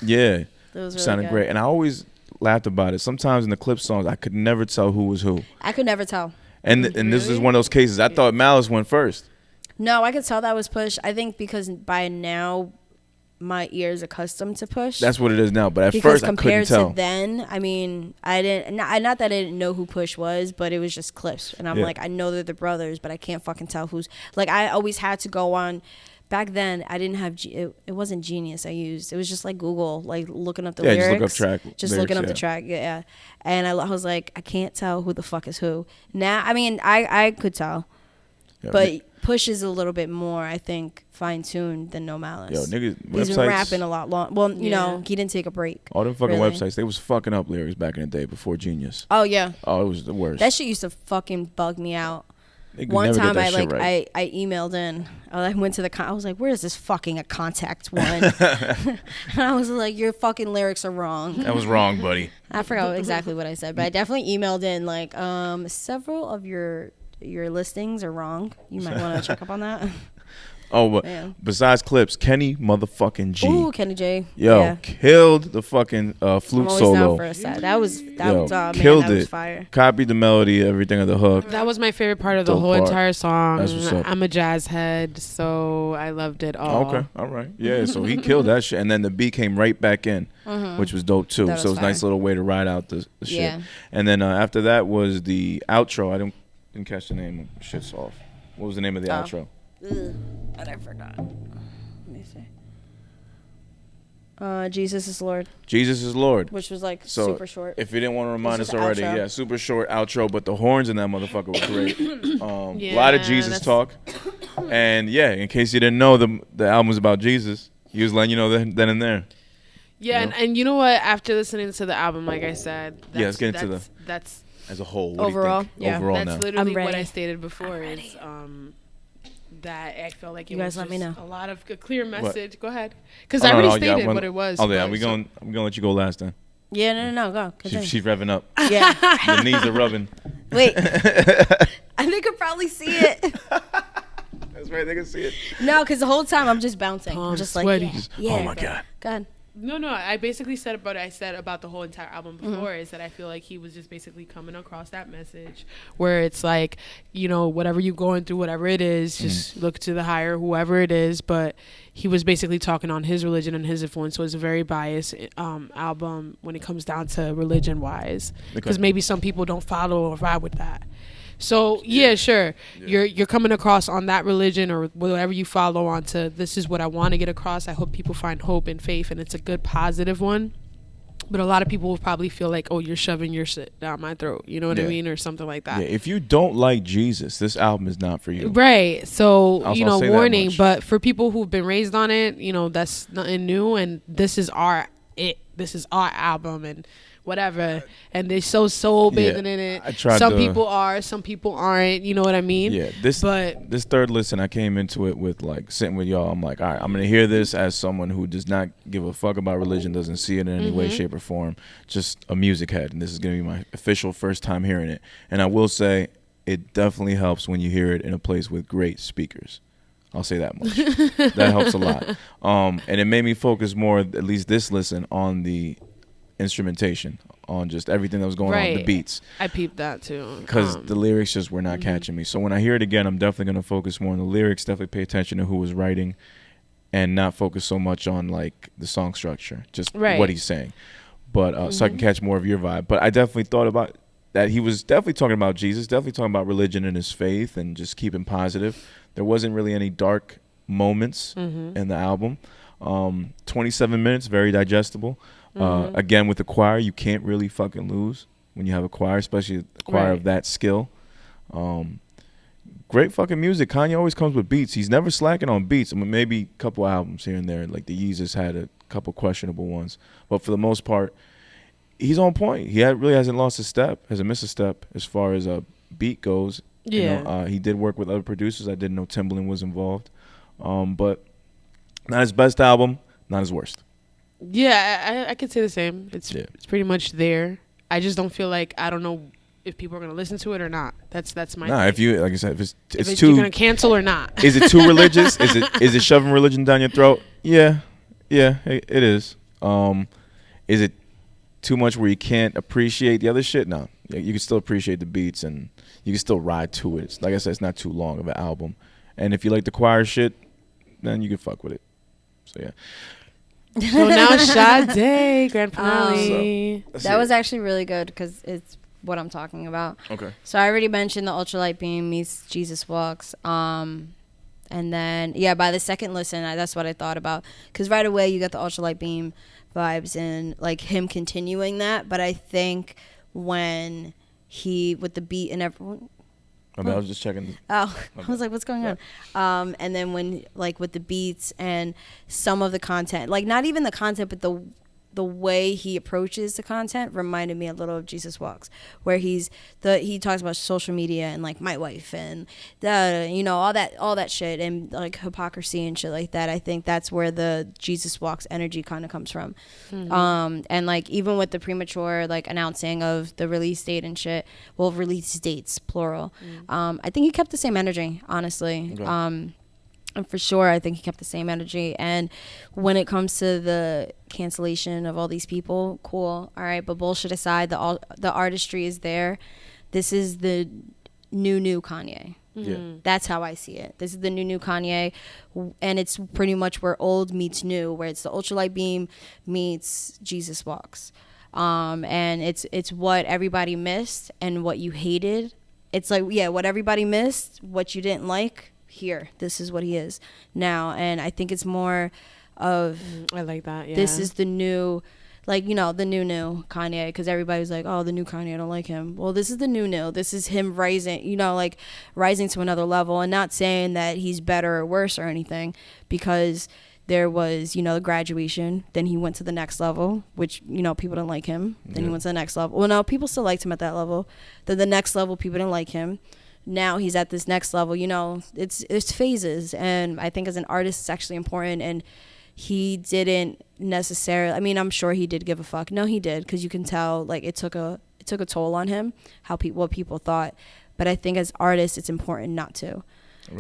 yeah, that was really sounded good. great. And I always laughed about it. Sometimes in the clip songs, I could never tell who was who. I could never tell. And this is one of those cases. I thought Malice went first. No, I could tell that was Push. I think because by now my ear is accustomed to Push. That's what it is now. But at because first, I couldn't compared tell. to then, I mean, I didn't. Not that I didn't know who Push was, but it was just clips, and I'm Yeah. like, I know they're the brothers, but I can't fucking tell who's. Like, I always had to go on. Back then, I didn't have. It wasn't Genius. I used. It was just like Google, like looking up the Yeah, lyrics. just look up track. Just lyrics, looking up yeah. the track. Yeah, and I was like, I can't tell who the fuck is who. Now, I mean, I could tell, Yo, but Push is a little bit more, I think, fine tuned than No Malice. Yo, niggas, He's websites, been rapping a lot long. Well, you know, Yeah. he didn't take a break. all them fucking really. websites, they was fucking up lyrics back in the day before Genius. Oh yeah, Oh, it was the worst. that shit used to fucking bug me out. They could One never get time that I shit like right. I emailed in. I went to the I was like, where is this fucking a contact one? And I was like, your fucking lyrics are wrong. That was wrong, buddy. I forgot exactly what I said, but I definitely emailed in like several of your listings are wrong. You might want to check up on that. Oh, but Yeah. besides clips, Kenny motherfucking G. Ooh, Kenny J. Yo, Yeah. killed the fucking I'm flute always solo. down for a set. That was Yo, man, killed that was it. fire. Copied the melody, everything of the hook. That was my favorite part of the Dope whole part. entire song. That's what's up. I'm a jazz head, so I loved it all. Okay, all right. Yeah, so he killed that shit. And then the beat came right back in, which was dope too. That was So it was a nice fire. little way to ride out the shit. Yeah. And then after that was the outro. I didn't catch the name. Shit's off. What was the name of the Oh. outro? Ugh, but I forgot. Let me see. Jesus is Lord, Jesus is Lord. which was like So super short. if you didn't want to remind It's us just already, outro. yeah, super short outro, but the horns in that motherfucker were great. A lot of Yeah, Jesus that's- talk. And yeah, in case you didn't know, the album was about Jesus. He was letting you know then and there. Yeah, You know? and you know what? After listening to the album, like I said, Yeah, let's get into that's As a whole, what Overall, do you think? yeah. Overall that's now. literally I'm what I ready. stated before. Is that I felt like it You guys was let me just know. a lot of a clear message. Go ahead, because Oh, I no, already no, yeah, stated when- what it was. Oh yeah, but we're so- gonna let you go last then. Yeah, no, go. Continue. She's revving up. Yeah. The knees are rubbing. Wait. They could probably see it. That's right, they can see it. No, because the whole time I'm just bouncing. I'm Palms just like, sweaty. yeah. Oh my God. Go ahead. No, I basically said about I said about the whole entire album Mm-hmm. before is that I feel like he was just basically coming across that message where it's like, you know, whatever you're going through, whatever it is, just look to the higher, whoever it is. But he was basically talking on his religion and his influence. So it's a very biased album when it comes down to religion wise, because Okay. maybe some people don't follow or vibe with that. So yeah, sure. You're coming across on that religion or whatever you follow onto. This is what I want to get across. I hope people find hope and faith, and it's a good positive one. But a lot of people will probably feel like, oh, you're shoving your shit down my throat. You know what I Yeah. mean, or something like that. Yeah, if you don't like Jesus, this album is not for you. Right. So, I'll you know, say that warning. much. But for people who've been raised on it, you know, that's nothing new. And this is This is our album and whatever. And they're so soul bathing in it. I tried some to- people are, some people aren't. You know what I mean? Yeah, this third listen, I came into it with like sitting with y'all. I'm like, all right, I'm gonna hear this as someone who does not give a fuck about religion, doesn't see it in any way, shape, or form, just a music head, and this is gonna be my official first time hearing it. And I will say, it definitely helps when you hear it in a place with great speakers. I'll say that much. That helps a lot. And it made me focus more, at least this listen, on the instrumentation, on just everything that was going on, the beats. I peeped that too. Because the lyrics just were not catching me. So when I hear it again, I'm definitely going to focus more on the lyrics, definitely pay attention to who was writing, and not focus so much on like the song structure, just what he's saying. but so I can catch more of your vibe. But I definitely thought about that he was definitely talking about Jesus, definitely talking about religion and his faith and just keeping positive. There wasn't really any dark moments in the album. 27 minutes, very digestible. Again, with the choir, you can't really fucking lose when you have a choir, especially a choir of that skill. Great fucking music. Kanye always comes with beats. He's never slacking on beats. I mean, maybe a couple albums here and there, like the Yeezus had a couple questionable ones, but for the most part, he's on point. He really hasn't lost a step, hasn't missed a step as far as a beat goes. Yeah. You know, he did work with other producers. I didn't know Timbaland was involved. But not his best album, not his worst. Yeah, I could say the same. It's pretty much there. I just don't feel like, I don't know if people are gonna listen to it or not. That's my thing. If you, like I said, if it's too, you're gonna cancel or not. Is it too religious? Is it shoving religion down your throat? Yeah, it is. Is it too much where you can't appreciate the other shit? No, you can still appreciate the beats and you can still ride to it. Like I said, it's not too long of an album. And if you like the choir shit, then you can fuck with it. So yeah. So now Sade, grand finale. That was actually really good because it's what I'm talking about. Okay. So I already mentioned the Ultralight Beam meets Jesus Walks. And then, by the second listen, that's what I thought about. Because right away you get the Ultralight Beam vibes and like him continuing that. But I think when he, with the beat and everyone. I was just checking. I was like, what's going on? And then when, like, with the beats and some of the content, like, not even the content, but the way he approaches the content reminded me a little of Jesus Walks, where he talks about social media and, like, my wife and, all that shit and, like, hypocrisy and shit like that. I think that's where the Jesus Walks energy kind of comes from. And, like, even with the premature, like, announcing of the release date and shit, release dates, plural. I think he kept the same energy, honestly. Okay. And for sure, I think he kept the same energy. And when it comes to the cancellation of all these people, cool, all right. But bullshit aside, the artistry is there. This is the new Kanye. Yeah. That's how I see it. This is the new Kanye, and it's pretty much where old meets new, where it's the Ultralight Beam meets Jesus Walks. And it's what everybody missed and what you hated. It's like, what everybody missed, what you didn't like. Here, this is what he is now, and I think it's more of I like that. Yeah, this is the new, like, the new Kanye, because everybody's like, oh, the new Kanye, I don't like him. Well, this is the new. This is him rising, like rising to another level, and not saying that he's better or worse or anything, because there was, the graduation, then he went to the next level, which, people didn't like him. Then he went to the next level. Well, no, people still liked him at that level. Then the next level, people didn't like him. Now he's at this next level, it's phases. And I think as an artist, it's actually important. And he didn't necessarily, I mean, I'm sure he did give a fuck. No, he did. Cause you can tell, like, it took a toll on him, what people thought. But I think as artists, it's important not to,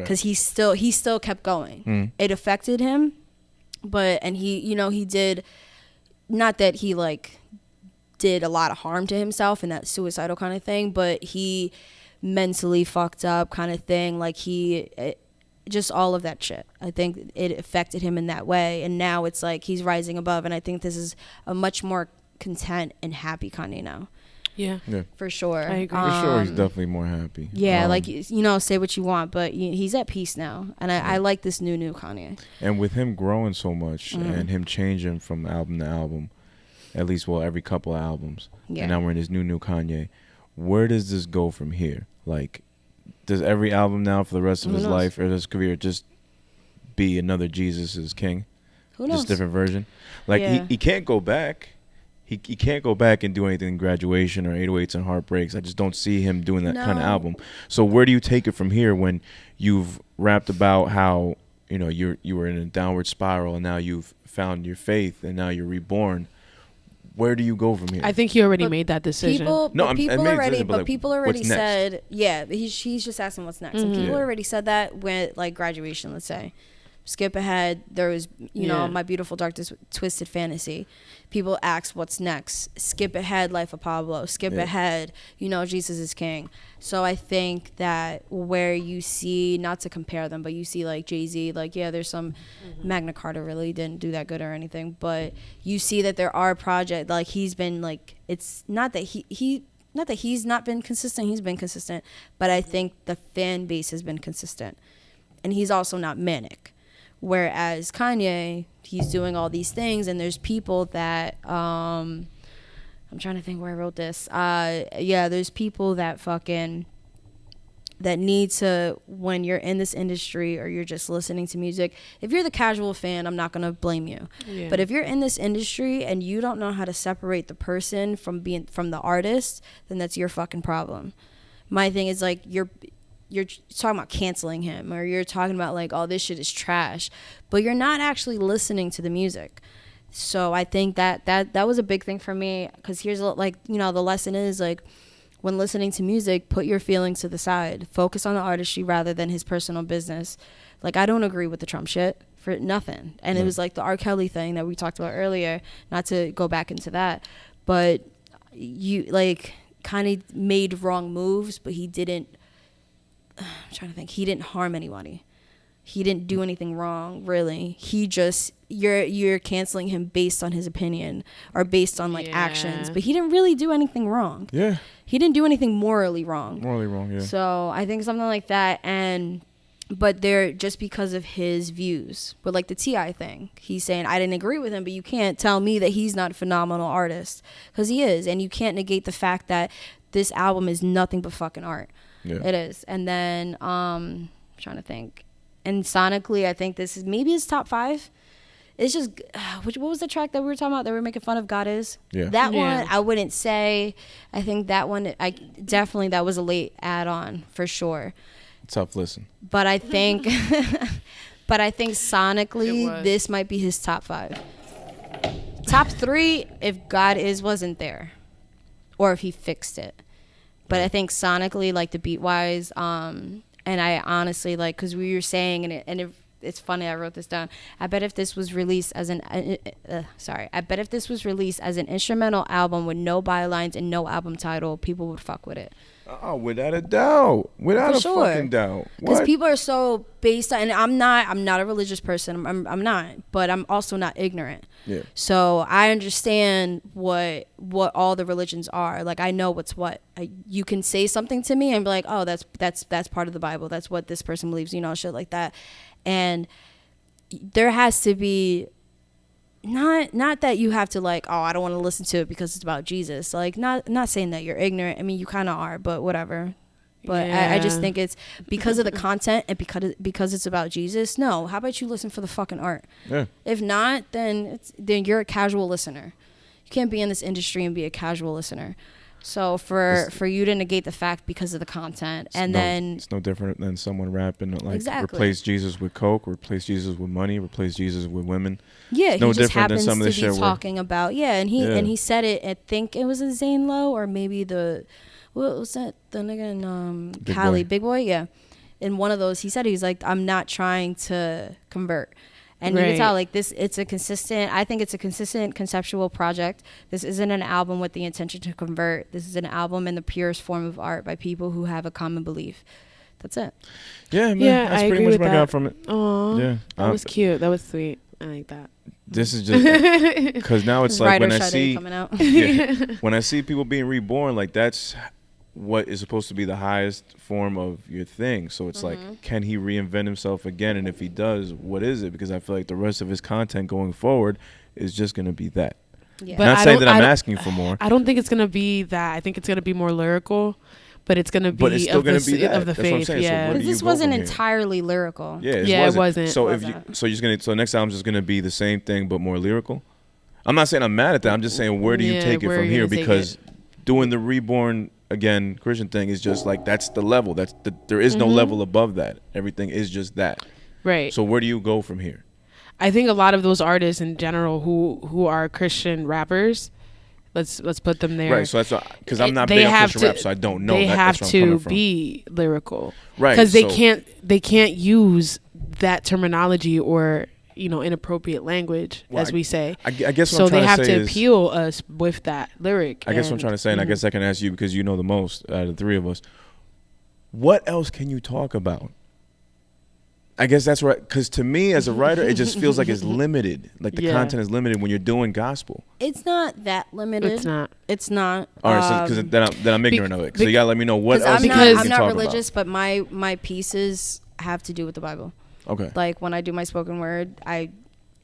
cause he still kept going. It affected him, and he did, not that he like did a lot of harm to himself and that suicidal kind of thing, but he mentally fucked up kind of thing, like just all of that shit. I think it affected him in that way, and now it's like he's rising above, and I think this is a much more content and happy Kanye now. Yeah, for sure. I agree. For sure, he's definitely more happy. Yeah, like, say what you want, but he's at peace now, and I like this new Kanye. And with him growing so much and him changing from album to album, at least every couple of albums, and now we're in this new Kanye. Where does this go from here? Like, does every album now for the rest of his life or his career just be another Jesus is King? Who knows? Just different version. Like, he can't go back. He can't go back and do anything in Graduation or 808s and Heartbreaks. I just don't see him doing that kind of album. So where do you take it from here when you've rapped about how, you were in a downward spiral and now you've found your faith and now you're reborn? Where do you go from here? I think he already made that decision. People already said, he's just asking what's next. And people already said that with, like, Graduation, let's say. Skip ahead. There was, you know, Yeah. My Beautiful Dark Twisted Fantasy. People ask what's next. Skip ahead, Life of Pablo. Skip ahead, you know, Jesus is King. So I think that where you see, not to compare them, but you see like Jay-Z, like, yeah, there's some Magna Carta really didn't do that good or anything, but you see that there are projects, like he's been like, it's not that not that he's not been consistent, he's been consistent, but I think the fan base has been consistent. And he's also not manic. Whereas Kanye, he's doing all these things, and there's people that I'm trying to think where I wrote this. There's people that that need to, when you're in this industry or you're just listening to music, if you're the casual fan, I'm not gonna blame you. Yeah. But if you're in this industry and you don't know how to separate the person from the artist, then that's your fucking problem. My thing is like you're talking about canceling him, or you're talking about like, oh, this shit is trash, but you're not actually listening to the music. So I think that was a big thing for me, because here's like, you know, the lesson is like, when listening to music, put your feelings to the side, focus on the artistry rather than his personal business. Like, I don't agree with the Trump shit for nothing, and it was like the R. Kelly thing that we talked about earlier, not to go back into that, but you like kind of made wrong moves, but he didn't, I'm trying to think, he didn't harm anybody. He didn't do anything wrong, really. He just, you're canceling him based on his opinion or based on like actions, but he didn't really do anything wrong. Yeah. He didn't do anything morally wrong. Morally wrong, yeah. So I think something like that, but they're just because of his views. But like the T.I. thing, he's saying, I didn't agree with him, but you can't tell me that he's not a phenomenal artist, because he is, and you can't negate the fact that this album is nothing but fucking art. Yeah. It is. And then I'm trying to think. And sonically, I think this is maybe his top 5. It's just, what was the track that we were talking about that we were making fun of, God Is? Yeah. That one, I wouldn't say. I think that one, that was a late add-on for sure. Tough listen. But I think, sonically, this might be his top 5. Top 3, if God Is wasn't there, or if he fixed it. But I think sonically, like the beat wise, and I honestly like, because we were saying, it's funny, I wrote this down. I bet if this was released as an instrumental album with no bylines and no album title, people would fuck with it. Oh, without a doubt, fucking doubt. Because people are so based on, and I'm not a religious person. I'm not, but I'm also not ignorant. Yeah. So I understand what all the religions are. Like, I know what's what. You can say something to me and be like, oh, that's part of the Bible. That's what this person believes. You know, shit like that. And there has to be. Not that you have to like, oh, I don't want to listen to it because it's about Jesus. Like, not saying that you're ignorant. I mean, you kind of are, but whatever. But I just think it's because of the content and because it's about Jesus. No, how about you listen for the fucking art? Yeah. If not, then you're a casual listener. You can't be in this industry and be a casual listener. So for you to negate the fact because of the content, and then it's no different than someone rapping like replace Jesus with coke, replace Jesus with money, replace Jesus with women. Yeah, no, he just happens to be talking about and he said it. I think it was a Zane Lowe or maybe what was that, the nigga in Cali, Big Boy, yeah. In one of those, he said, he's like, I'm not trying to convert. And you can tell, like, I think it's a consistent conceptual project. This isn't an album with the intention to convert. This is an album in the purest form of art by people who have a common belief. That's it. Yeah, man. Yeah, that's pretty much what I got from it. Aww. Yeah. That was cute. That was sweet. I like that. This is just, because now it's like when I see people being reborn, like, that's what is supposed to be the highest form of your thing. So it's like, can he reinvent himself again? And if he does, what is it? Because I feel like the rest of his content going forward is just going to be that. Yeah. But not saying that I'm asking for more. I don't think it's going to be that. I think it's going to be more lyrical, but it's going to be, of the faith. Yeah. So this wasn't entirely lyrical. Yeah, it wasn't. So so next album's just going to be the same thing but more lyrical. I'm not saying I'm mad at that. I'm just saying, where do you take it from here? Because doing the reborn again Christian thing is just like, that's the level. There is no level above that. Everything is just that. Right. So where do you go from here? I think a lot of those artists in general who are Christian rappers, let's put them there. Right. So that's because I'm not big on Christian rap, so I don't know. They have to be lyrical. Right. Because they can't use that terminology or inappropriate language, Well, as we say. I guess what so I'm trying they have to say to is, appeal us with that lyric. I guess what I'm trying to say, and I guess I can ask you because you know the most out of the three of us. What else can you talk about? I guess that's right. Because to me, as a writer, it just feels like it's limited. Like the content is limited when you're doing gospel. It's not that limited. It's not. All right, so because then I'm ignorant of it. So you gotta let me know what else you I'm can not talk religious, about. but my pieces have to do with the Bible. Okay. Like when I do my spoken word,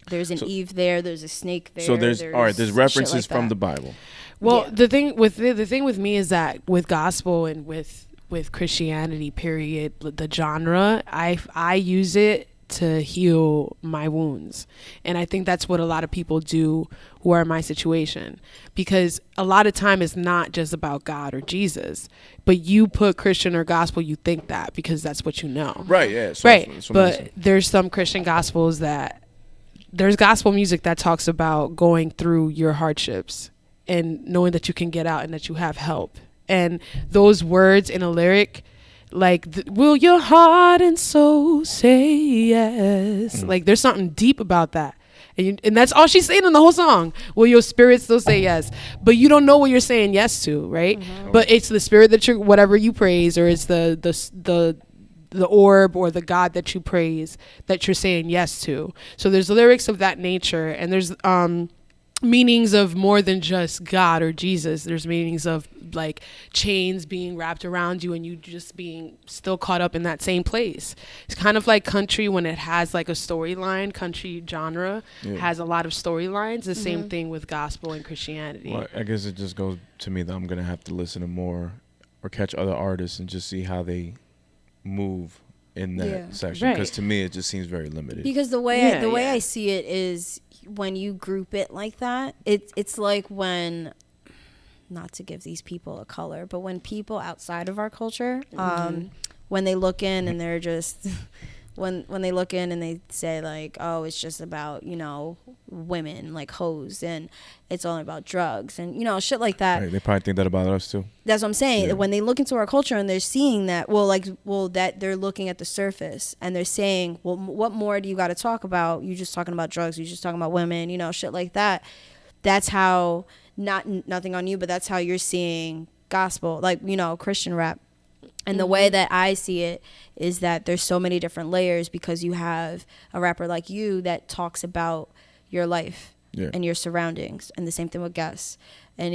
there's an Eve there, there's a snake there. So there's references from the Bible. Well, the thing with me is that with gospel and with Christianity, period, the genre, I use it to heal my wounds. And I think that's what a lot of people do who are in my situation, because a lot of time it's not just about God or Jesus, but you put Christian or gospel, you think that because that's what you know. Right, yeah. So right. that's But there's some Christian gospels there's gospel music that talks about going through your hardships and knowing that you can get out and that you have help. And those words in a lyric, like, will your heart and soul say yes? Like, there's something deep about that. And that's all she's saying in the whole song. Will your spirit still say yes? But you don't know what you're saying yes to, right? But it's the spirit that whatever you praise, or it's the orb or the God that you praise that you're saying yes to. So there's lyrics of that nature, and there's meanings of more than just God or Jesus. There's meanings of like chains being wrapped around you and you just being still caught up in that same place. It's kind of like country when it has like a storyline. Country genre has a lot of storylines. The same thing with gospel and Christianity. Well, I guess it just goes to me that I'm gonna have to listen to more or catch other artists and just see how they move in that section, because to me it just seems very limited. Because the way I see it is, when you group it like that, it's like when, not to give these people a color, but when people outside of our culture, when they look in and they're just when they look in and they say like, oh, it's just about, women, like hoes, and it's only about drugs and shit like that. Right, they probably think that about us too. That's what I'm saying. When they look into our culture and they're seeing that, that they're looking at the surface and they're saying, well, what more do you got to talk about? You just talking about drugs. You just talking about women, shit like that. That's how, nothing on you, but that's how you're seeing gospel, like, Christian rap. And the way that I see it is that there's so many different layers, because you have a rapper like you that talks about your life and your surroundings, and the same thing with Guess. And,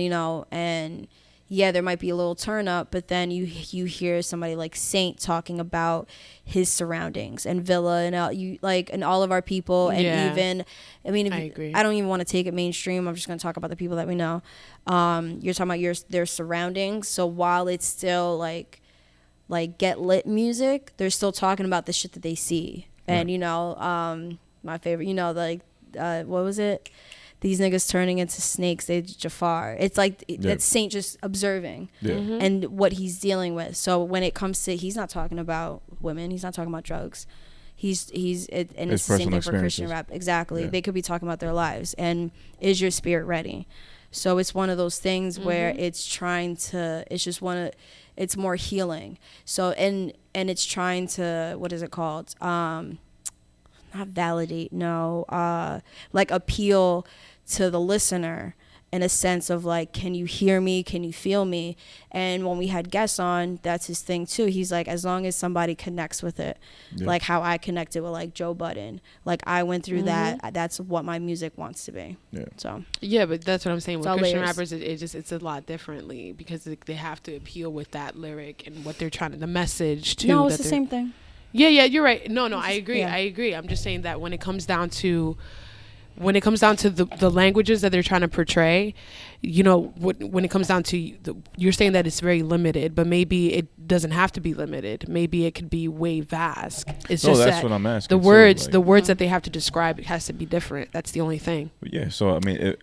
there might be a little turn up, but then you hear somebody like Saint talking about his surroundings, and Villa, and and all of our people. And even, I agree. I don't even want to take it mainstream. I'm just going to talk about the people that we know. You're talking about their surroundings. So while it's still like Get Lit music, they're still talking about the shit that they see. And my favorite, what was it? These niggas turning into snakes, they Jafar. It's like that's Saint just observing and what he's dealing with. So when it comes to, he's not talking about women, he's not talking about drugs. And it's the same thing for Christian rap. Exactly. They could be talking about their lives. And is your spirit ready? So it's one of those things where it's more healing. So and it's trying to, what is it called? Not validate, no. Like appeal to the listener in a sense of like, can you hear me? Can you feel me? And when we had Guess on, that's his thing too. He's like, as long as somebody connects with it, like how I connected with like Joe Budden, like I went through that. That's what my music wants to be. Yeah. So. Yeah, but that's what I'm saying. With Christian rappers, it's a lot differently, because they have to appeal with that lyric and what they're trying to, the message too. No, it's the same thing. Yeah, you're right. No, I agree. Yeah. I agree. I'm just saying that when it comes down to the languages that they're trying to portray, when it comes down to, you're saying that it's very limited, but maybe it doesn't have to be limited. Maybe it could be way vast. It's just that's what I'm asking. The words that they have to describe, it has to be different. That's the only thing. Yeah. So I mean,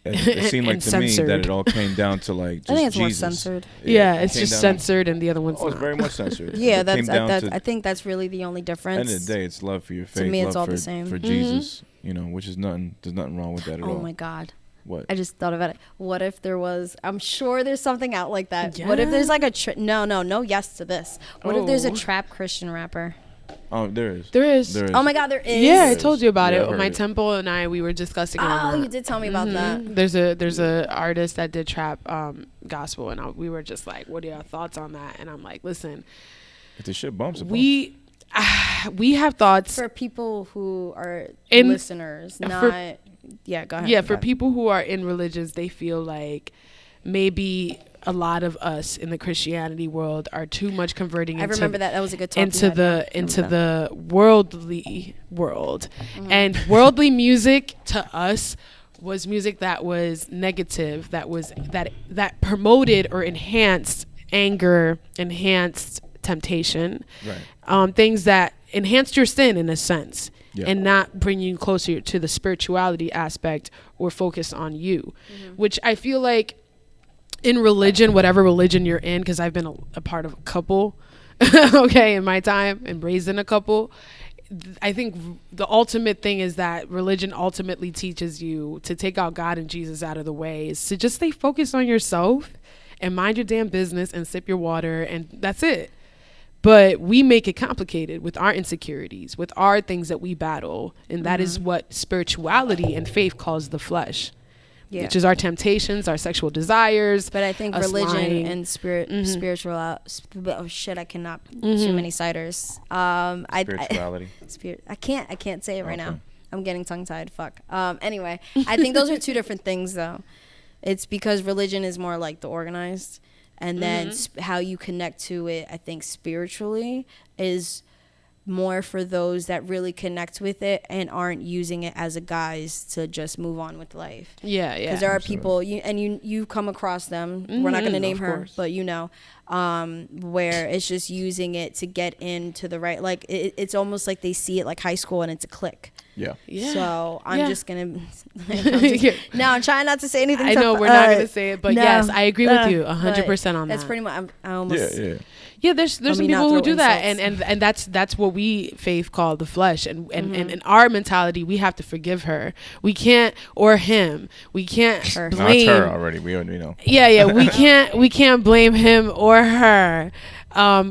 it seemed like to me that it all came down to like just I think it's Jesus. more censored. Yeah, it's just censored, and the other one's not. It's very much censored. Yeah, I think that's really the only difference. At the end of the day, it's love for your faith. To me, it's love all the same. For Jesus, which is nothing. There's nothing wrong with that at all. Oh my God. What? I just thought about it. What if there was? I'm sure there's something out like that. Yeah. What if there's like a no yes to this? What if there's a trap Christian rapper? Oh, there is. There is. Oh my God, there is. Yeah, I told you about Yeah, I it. heard My it. temple and I, we were discussing it. Oh, you did tell me about that. There's a artist that did trap gospel, and we were just like, what are your thoughts on that? And I'm like, listen, If the shit bumps, it bumps. we have thoughts For people who are In- listeners, for- not. Yeah, go ahead. Yeah, go for ahead. people who are in religions, they feel like maybe a lot of us in the Christianity world are too much converting I into remember that. That was a good talk. into the worldly world. Mm-hmm. And worldly music to us was music that was negative, that promoted or enhanced anger, enhanced temptation, Right. things that enhanced your sin in a sense. Yeah. And not bring you closer to the spirituality aspect or focus on you, which I feel like in religion, whatever religion you're in, because I've been a part of a couple, okay, in my time, and raised in a couple. I think the ultimate thing is that religion ultimately teaches you to take out God and Jesus out of the way, is to just stay focused on yourself and mind your damn business and sip your water, and that's it. But we make it complicated with our insecurities, with our things that we battle. And that is what spirituality and faith calls the flesh, which is our temptations, our sexual desires. But I think us religion lying. and spiritual. Oh shit! I cannot. Too many ciders. Spirituality. I can't say it right now. Okay. I'm getting tongue tied. Fuck. Anyway, I think those are two different things though. It's because religion is more like the organized, and then how you connect to it, I think spiritually, is more for those that really connect with it and aren't using it as a guise to just move on with life. Yeah. Because there are people, you come across them. We're not going to name her, course. but where it's just using it to get into the right. Like it's almost like they see it like high school and it's a clique. Yeah. Yeah. So I'm Yeah. just gonna. Now I'm trying not to say anything. I know we're not going to say it, but yes, I agree with you 100% on that. That's pretty much. I almost. Yeah. Yeah, there's some me not people who throw do that, insults. and that's what we faith call the flesh, and in our mentality, we have to forgive her. We can't, or him. We can't Her. No, blame. it's her already. We already know. Yeah, we can't blame him or her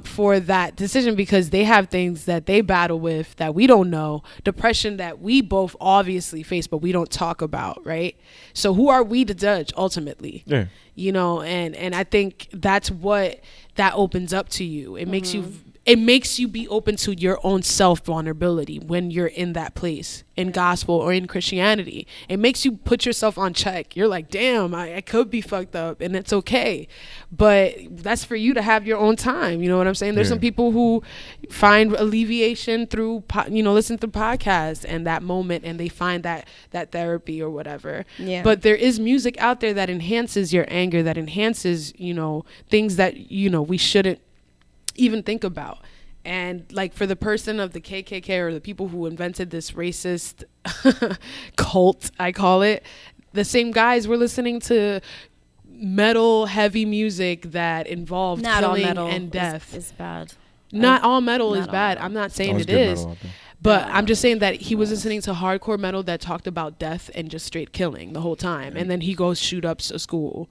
for that decision, because they have things that they battle with that we don't know, depression that we both obviously face but we don't talk about, right? So who are we to judge ultimately? Yeah. And I think that's what that opens up to you. It makes you be open to your own self vulnerability when you're in that place in gospel or in Christianity. It makes you put yourself on check. You're like, damn, I could be fucked up, and it's okay. But that's for you to have your own time. You know what I'm saying? There's some people who find alleviation through, listen to podcasts and that moment, and they find that therapy or whatever. Yeah. But there is music out there that enhances your anger, that enhances, things that, we shouldn't even think about. And like for the person of the KKK or the people who invented this racist cult, I call it, the same guys were listening to metal, heavy music that involved Not all killing metal and death. is bad. Not all metal is Not all bad. metal. I'm not saying Always it good is. metal out there. But I'm just saying that he was listening to hardcore metal that talked about death and just straight killing the whole time. And then he goes shoot up a school,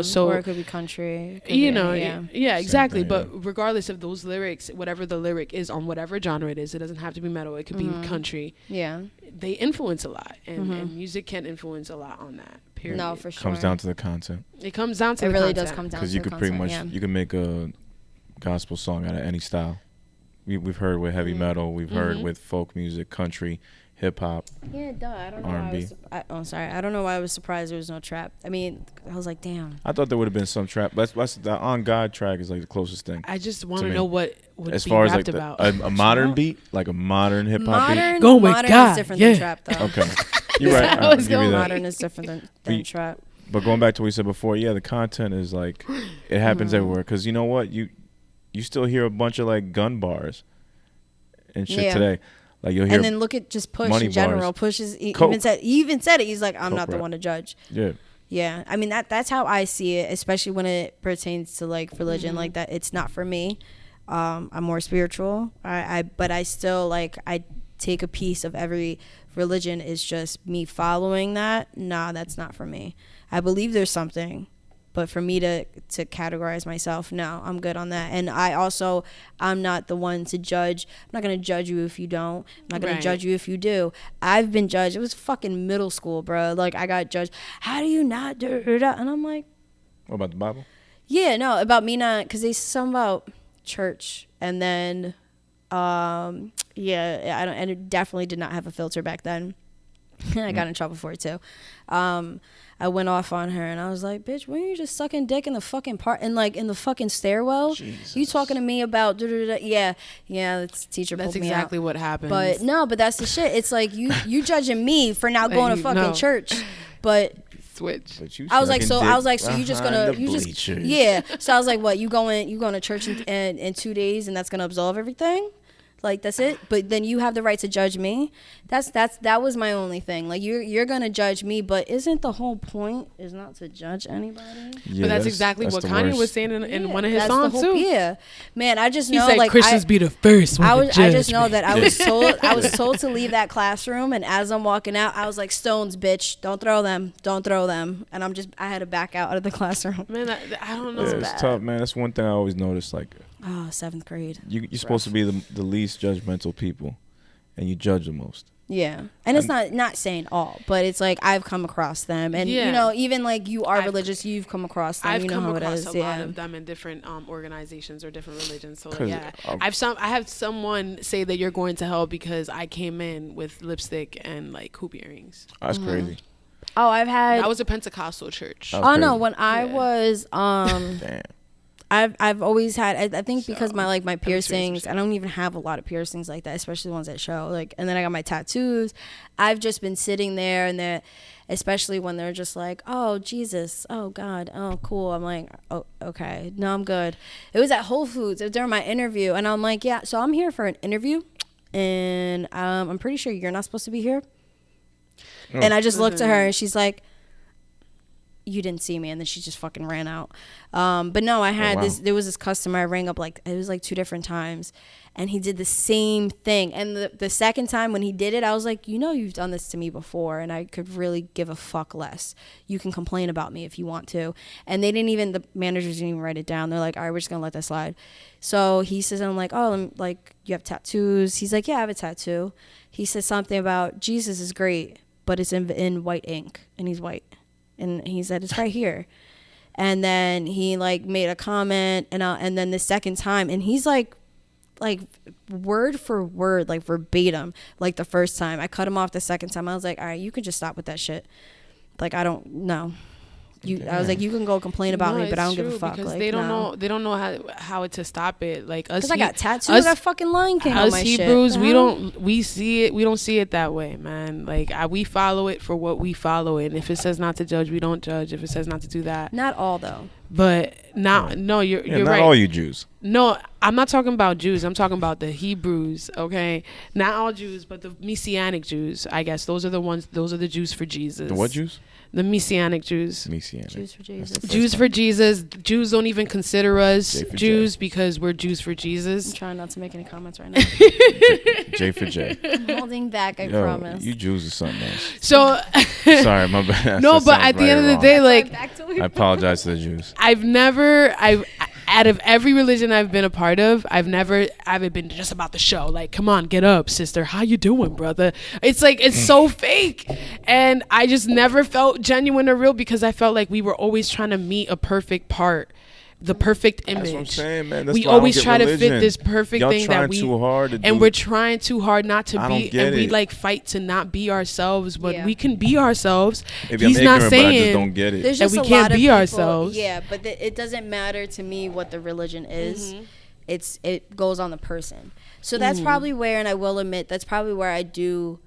so. Or it could be country. It could be, Yeah, exactly. thing, But regardless of those lyrics, whatever the lyric is on whatever genre it is, it doesn't have to be metal. It could be country. Yeah. They influence a lot. And music can influence a lot on that, period. No, for sure. Comes down to the content. It comes down to It the really content. does come down to Because you the could pretty much content, you can make a gospel song out of any style. We've heard with heavy metal. We've heard with folk music, country, hip hop. Yeah, duh. I don't know R&B. why I don't know why I was surprised there was no trap. I mean, I was like, damn. I thought there would have been some trap. That's the On God track is like the closest thing. I just want To to me. know what would As be far as rapped like about. a modern beat, like a modern hip hop beat. Modern, Go with modern God, is different yeah. than trap, though. Okay, you're right. I'll Let's give go you that. Modern is different than But- trap. But going back to what we said before, yeah, the content is like it happens everywhere. Because you know what, you still hear a bunch of like gun bars and shit Yeah. today. Like you'll hear And then look at just Push money in general. bars. Push is he Coke. even said it. He's like, I'm Coke not the rap. one to judge. yeah. Yeah, I mean that's how I see it, especially when it pertains to like religion like that. It's not for me. I'm more spiritual. But I still I take a piece of every religion. Is just me following that. Nah, that's not for me. I believe there's something, But for me to categorize myself, no, I'm good on that. And I'm not the one to judge. I'm not going to judge you if you don't. I'm not going to judge you if you do. I've been judged. It was fucking middle school, bro. Like, I got judged. How do you not do that? And I'm like. What about the Bible? Yeah, no, about me not, because they said something about church. And then, and it definitely did not have a filter back then. I got in trouble for it too. I went off on her and I was like, bitch, weren't you just sucking dick in the fucking in the fucking stairwell? Jesus. You talking to me about yeah, the teacher pulled me out. That's exactly what happened. But no, but that's the shit. It's like you judging me for not going to fucking church. But switch. I was like, so you just gonna yeah. So I was like, what, you going to church in 2 days and that's gonna absolve everything? Like, that's it. But then you have the right to judge me. That was my only thing. Like, you're gonna judge me, but isn't the whole point is not to judge anybody? Yeah, but that's exactly what Kanye was saying in one of his songs too. Yeah, man, I just know, said, like, Christians be the first one to judge I just know that I was told to leave that classroom, and as I'm walking out, I was like, stones, bitch, don't throw them, and I had to back out of the classroom. Man, I don't know. Yeah, it's tough, man. That's one thing I always noticed. Like, seventh grade. You're supposed to be the least judgmental people, and you judge the most. Yeah, and it's not saying all, but it's like I've come across them, and you know, even like you are religious, you've come across them. I've you know come how across it is. a lot of them in different organizations or different religions. So yeah, I have someone say that you're going to hell because I came in with lipstick and like hoop earrings. That's crazy. Oh, that was a Pentecostal church. Oh no, when I was damn. I've always had, I think because my piercings, I don't even have a lot of piercings like that, especially the ones that show, like, and then I got my tattoos. I've just been sitting there, and they're, especially when they're just like, oh, Jesus, oh, God, oh, cool. I'm like, oh, okay, no, I'm good. It was at Whole Foods. It was during my interview, and I'm like, yeah, so I'm here for an interview, and I'm pretty sure you're not supposed to be here. Oh. And I just looked at her, and she's like, you didn't see me, and then she just fucking ran out. But no, I had there was this customer I rang up, like, it was like 2 different times, and he did the same thing. And the second time when he did it, I was like, you know, you've done this to me before, and I could really give a fuck less. You can complain about me if you want to. And the managers didn't even write it down. They're like, all right, we're just gonna let that slide. So he says, I'm like, oh, like, you have tattoos? He's like, yeah, I have a tattoo. He says something about Jesus is great, but it's in white ink, and he's white. And he said, it's right here. And then he like made a comment, and then the second time, and he's like word for word, like verbatim, like the first time. I cut him off the second time. I was like, all right, you can just stop with that shit. Like, I don't know. I was like, you can go complain about me, but I don't give a fuck. Because like, they don't know how to stop it. Like us, because I got tattoos. I got fucking Lion King on my Hebrews, shit. we don't see it that way, man. Like, we follow it for what we follow it. And if it says not to judge, we don't judge. If it says not to do that, not all though. But no, you're not right. Not all you Jews. No, I'm not talking about Jews. I'm talking about the Hebrews. Okay, not all Jews, but the Messianic Jews. I guess those are the ones. Those are the Jews for Jesus. The what Jews? The Messianic Jews. Jews for Jesus. Jews for Jesus. Jews don't even consider us Jews because we're Jews for Jesus. I'm trying not to make any comments right now. J for J. I'm holding back, I promise. You Jews are something else. So sorry, my bad. No, but at the end of the day, like, I apologize to the Jews. Out of every religion I've been a part of, I've been just about the show. Like, come on, get up, sister. How you doing, brother? It's like, it's so fake. And I just never felt genuine or real because I felt like we were always trying to meet a perfect part. The perfect image. That's what I'm saying, man. We always try to fit this perfect thing that we too hard to do. And we're trying too hard not to be, and we like fight to not be ourselves, but we can be ourselves. Maybe He's I'm not ignorant, saying but I just don't get it. There's just that we a can't lot of be people, ourselves. Yeah, but it doesn't matter to me what the religion is. It goes on the person. So that's probably where, and I will admit, that's probably where I did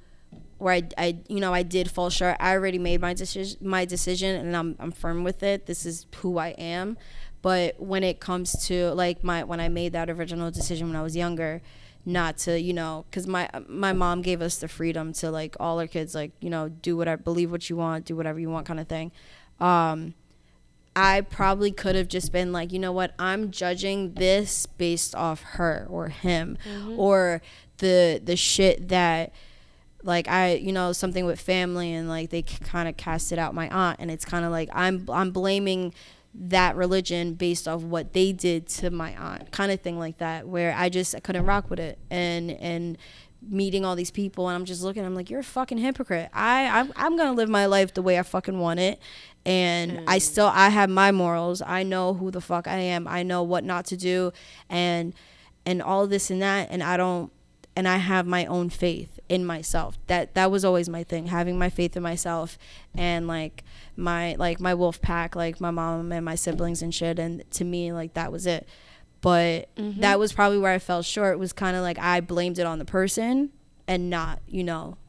fall short. I already made my decision, and I'm firm with it. This is who I am. But when it comes to like when I made that original decision when I was younger, not to, because my mom gave us the freedom to, like, all our kids, like, do whatever, believe what you want, do whatever you want kind of thing. I probably could have just been like, you know what, I'm judging this based off her or him or the shit that, like, something with family, and like they kind of casted out my aunt, and it's kind of like I'm blaming that religion based off what they did to my aunt, kind of thing like that, where I couldn't rock with it. And meeting all these people, and I'm just looking, I'm like, you're a fucking hypocrite. I'm gonna live my life the way I fucking want it, and I have my morals. I know who the fuck I am. I know what not to do, and all this and that, and I have my own faith in myself. That was always my thing, having my faith in myself, and like my wolf pack, like my mom and my siblings and shit. And to me, like, that was it. But that was probably where I fell short. It was kind of like I blamed it on the person and not,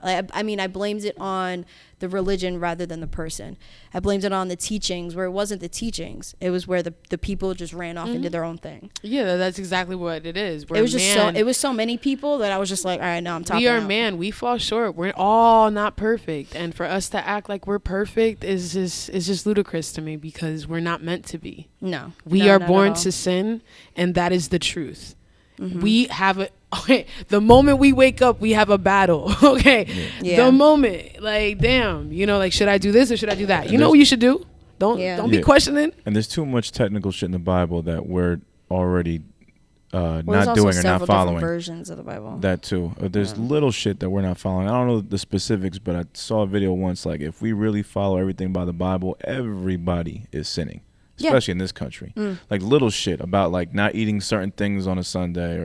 I mean, I blamed it on the religion rather than the person. I blamed it on the teachings where it wasn't the teachings. It was where the people just ran off and did their own thing. Yeah, that's exactly what it is. It was so many people that I was just like, all right, now I'm talking. We are man. We fall short. We're all not perfect, and for us to act like we're perfect is just ludicrous to me, because we're not meant to be. No, we are born to sin, and that is the truth. We have the moment we wake up, we have a battle. The moment, like, damn, like, should I do this or should I do that? You know what you should do. Don't be questioning. And there's too much technical shit in the Bible that we're already not doing or not following. Versions of the Bible. That too. There's little shit that we're not following. I don't know the specifics, but I saw a video once, like, if we really follow everything by the Bible, everybody is sinning. Especially in this country. Like, little shit about, like, not eating certain things on a Sunday,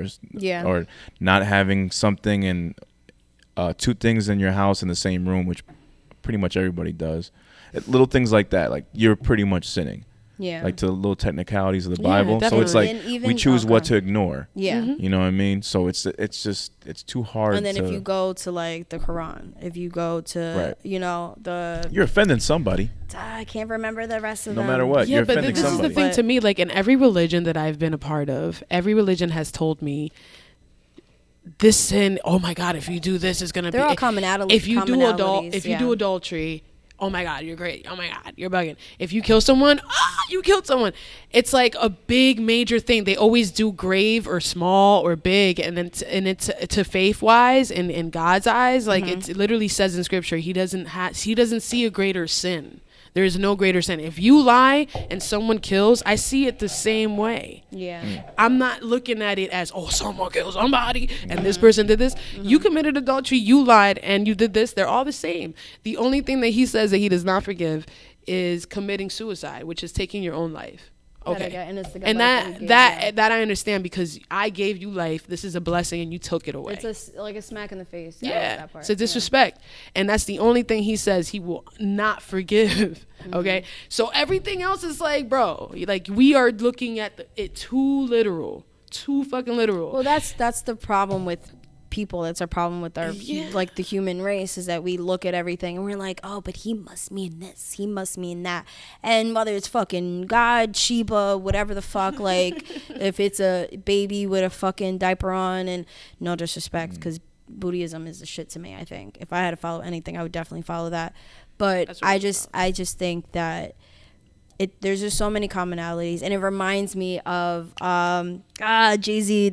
or not having something in 2 things in your house in the same room, which pretty much everybody does. Little things like that, like, you're pretty much sinning. Yeah. Like, to the little technicalities of the Bible. So it's like we choose what to ignore. Yeah. You know what I mean? So it's too hard. And then if you go to, like, the Quran, if you go to you're offending somebody. I can't remember the rest of them. No matter what, you're offending this somebody. Is the thing to me, like, in every religion that I've been a part of, every religion has told me this sin, oh my God, if you do this, it's gonna be. They're all commonalities. If you do adultery, oh my God, you're great. Oh my God, you're bugging. If you kill someone, you killed someone. It's like a big major thing. They always do grave or small or big, and then it's to faith wise and in God's eyes, like it literally says in Scripture, He doesn't see a greater sin. There is no greater sin. If you lie and someone kills, I see it the same way. Yeah. I'm not looking at it as, someone killed somebody and this person did this. You committed adultery, you lied, and you did this. They're all the same. The only thing that He says that He does not forgive is committing suicide, which is taking your own life. Okay. And that I understand, because I gave you life. This is a blessing, and you took it away. It's like a smack in the face. Yeah. It's a disrespect. And that's the only thing He says He will not forgive. Okay. So everything else is like, bro, like, we are looking at it too fucking literal. Well, that's the problem with people. That's our problem with our like the human race, is that we look at everything and we're like, oh, but he must mean this, he must mean that. And whether it's fucking God, Sheba, whatever the fuck, like, if it's a baby with a fucking diaper on, and no disrespect, because Buddhism is the shit to me. I think if I had to follow anything, I would definitely follow that. But I just think that there's just so many commonalities, and it reminds me of Jay-Z.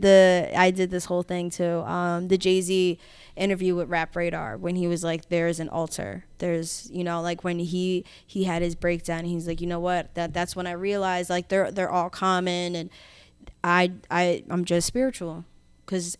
I did this whole thing too. The Jay-Z interview with Rap Radar, when he was like, "There's an altar." There's, like, when he had his breakdown, he's like, you know what? That's when I realized, like, they're all common, and I'm just spiritual. Because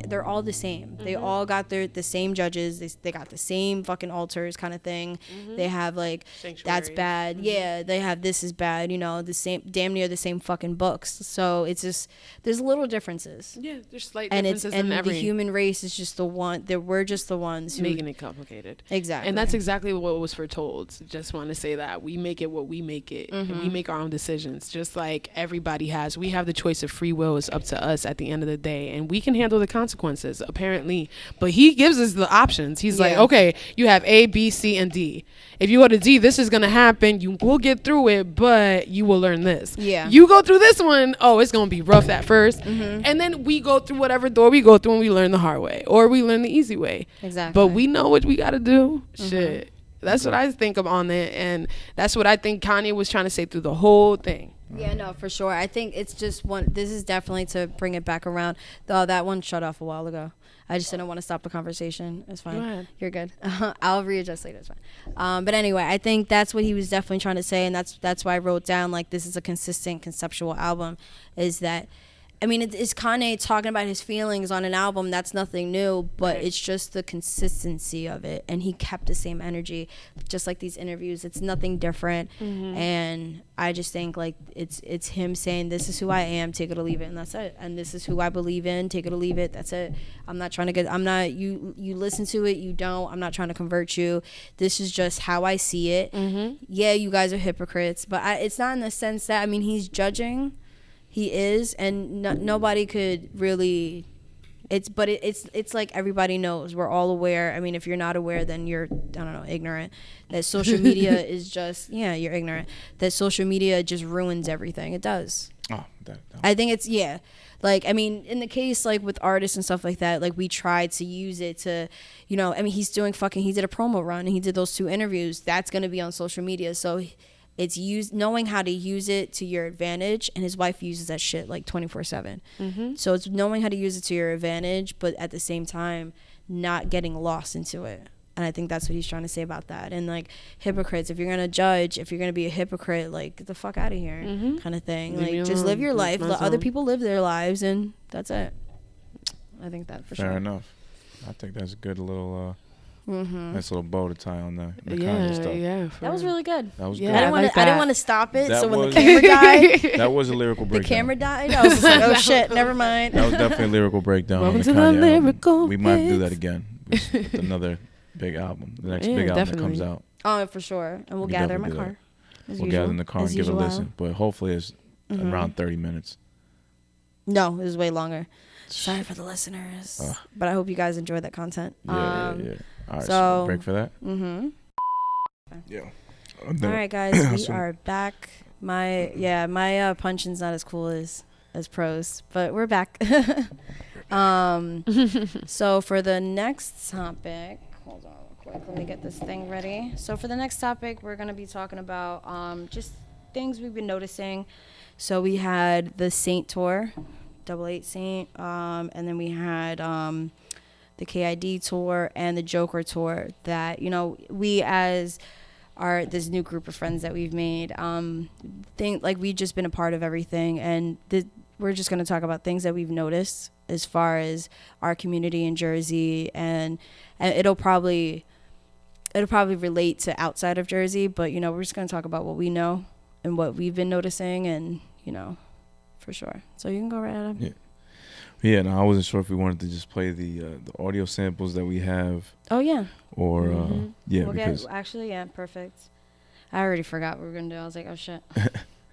they're all the same. They all got the same judges. They got the same fucking altars, kind of thing. They have, like, that's bad. Yeah, they have this is bad. The same, damn near the same fucking books. So it's just, there's little differences. Yeah, there's slight differences in every. The human race is just the one. We're just the ones who making it complicated. Exactly. And that's exactly what was foretold. Just want to say that we make it what we make it, and we make our own decisions, just like everybody has. We have the choice of free will. It's up to us at the end of the day, and we can handle the consequences, apparently. But He gives us the options. He's like, okay, you have A, B, C, and D. If you go to D, this is gonna happen. You will get through it, but you will learn this. Yeah. You go through this one, it's gonna be rough at first, and then we go through whatever door we go through, and we learn the hard way, or we learn the easy way. Exactly. But we know what we gotta do. Shit. That's what I think of on it, and that's what I think Kanye was trying to say through the whole thing. Yeah, no, for sure. I think it's just one. This is definitely to bring it back around. Though that one shut off a while ago. I just didn't want to stop the conversation. It's fine. Go ahead. You're good. I'll readjust later. It's fine. But anyway, I think that's what he was definitely trying to say, and that's why I wrote down like this is a consistent conceptual album. Is that, I mean, it's Kanye talking about his feelings on an album. That's nothing new, but it's just the consistency of it. And he kept the same energy, just like these interviews. It's nothing different. And I just think like it's him saying, this is who I am, take it or leave it, and that's it. And this is who I believe in, take it or leave it, that's it. I'm not trying to you listen to it, you don't. I'm not trying to convert you. This is just how I see it. Yeah, you guys are hypocrites, but it's not in the sense that, I mean, he's judging. He is, and nobody could really. It's like everybody knows. We're all aware. I mean, if you're not aware, then you're, I don't know, ignorant. That social media is just, yeah, you're ignorant. That social media just ruins everything. It does. Oh, I think it's, yeah. Like, I mean, in the case, like, with artists and stuff like that, like, we tried to use it to, you know, I mean, he did a promo run, and he did those 2 interviews. That's going to be on social media. So it's knowing how to use it to your advantage, and his wife uses that shit like 24/7. So it's knowing how to use it to your advantage, but at the same time not getting lost into it. And I think that's what he's trying to say about that. And like, hypocrites, if you're gonna judge, if you're gonna be a hypocrite, like, get the fuck out of here, kind of thing. Like, just live your life, let other people live their lives, and that's it. I think that for sure. Fair enough. I think that's a good little nice little bow to tie on the Kanye stuff. Yeah, that was really good. That was Yeah, good. I didn't want to stop it. That So when was- the camera died, That was a lyrical breakdown. the camera died. I was just like, oh shit, never mind. That was definitely a lyrical breakdown. Welcome on the to the Kanye album. Lyrical We might do that Fix. again with another big album. The next Yeah, big album that definitely. comes out. Oh, for sure. And we'll We gather in my definitely do car. As We'll usual. gather in the car As and give a usual. listen. But hopefully it's around 30 minutes. No, it was way longer. Sorry for the listeners. But I hope you guys enjoyed that content. Yeah. All right, so- break for that? Yeah. All right, guys, we are back. My punching's not as cool as pros, but we're back. So for the next topic, hold on real quick, let me get this thing ready. So for the next topic, we're gonna be talking about just things we've been noticing. So we had the Saint tour, 88 Saint, and then we had the KID tour and the Joker tour. That, you know, we as this new group of friends that we've made, think like we've just been a part of everything, and we're just going to talk about things that we've noticed as far as our community in Jersey, and it'll probably relate to outside of Jersey, but, you know, we're just going to talk about what we know and what we've been noticing, and, you know, for sure. So you can go right ahead. Yeah, no, I wasn't sure if we wanted to just play the audio samples that we have. Oh, yeah. Or, Okay, actually, yeah, perfect. I already forgot what we were going to do. I was like, oh, shit.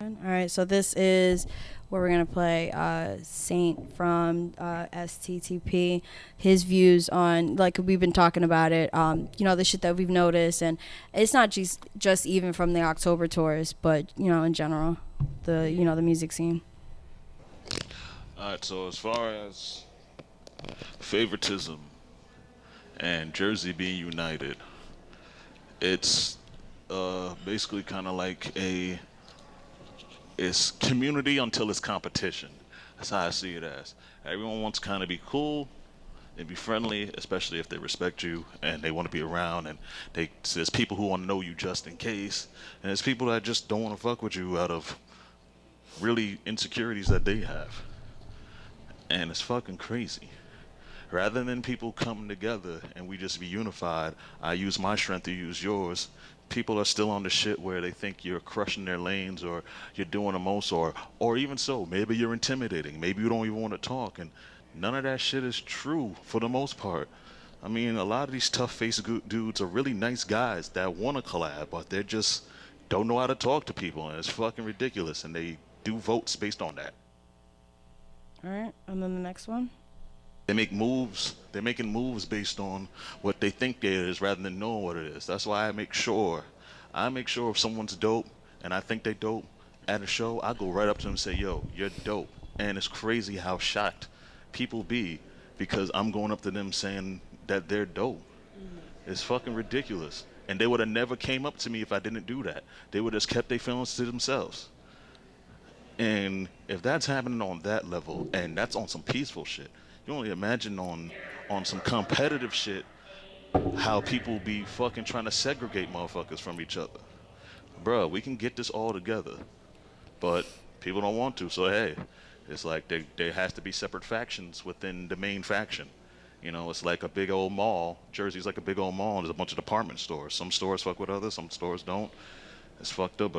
All right, so this is where we're going to play Saint from STTP. His views on, like, we've been talking about it, you know, the shit that we've noticed. And it's not just even from the October tours, but, you know, in general, the music scene. All right, so as far as favoritism and Jersey being united, it's basically kind of like it's community until it's competition. That's how I see it as. Everyone wants to kind of be cool and be friendly, especially if they respect you and they want to be around, and there's people who want to know you just in case, and there's people that just don't want to fuck with you out of really insecurities that they have. And it's fucking crazy. Rather than people coming together and we just be unified, I use my strength, you use yours, people are still on the shit where they think you're crushing their lanes, or you're doing the most, or even so, maybe you're intimidating, maybe you don't even want to talk, and none of that shit is true for the most part. I mean, a lot of these tough-faced dudes are really nice guys that want to collab, but they just don't know how to talk to people, and it's fucking ridiculous, and they do votes based on that. All right, and then the next one. They make moves. They're making moves based on what they think it is rather than knowing what it is. That's why I make sure if someone's dope and I think they dope at a show, I go right up to them and say, yo, you're dope. And it's crazy how shocked people be because I'm going up to them saying that they're dope. It's fucking ridiculous. And they would have never came up to me if I didn't do that. They would have just kept their feelings to themselves. And if that's happening on that level, and that's on some peaceful shit, you only imagine on some competitive shit how people be fucking trying to segregate motherfuckers from each other. Bruh, we can get this all together, but people don't want to. So hey, it's like there has to be separate factions within the main faction. You know, it's like a big old mall. Jersey's like a big old mall. There's a bunch of department stores. Some stores fuck with others, some stores don't. It's fucked up,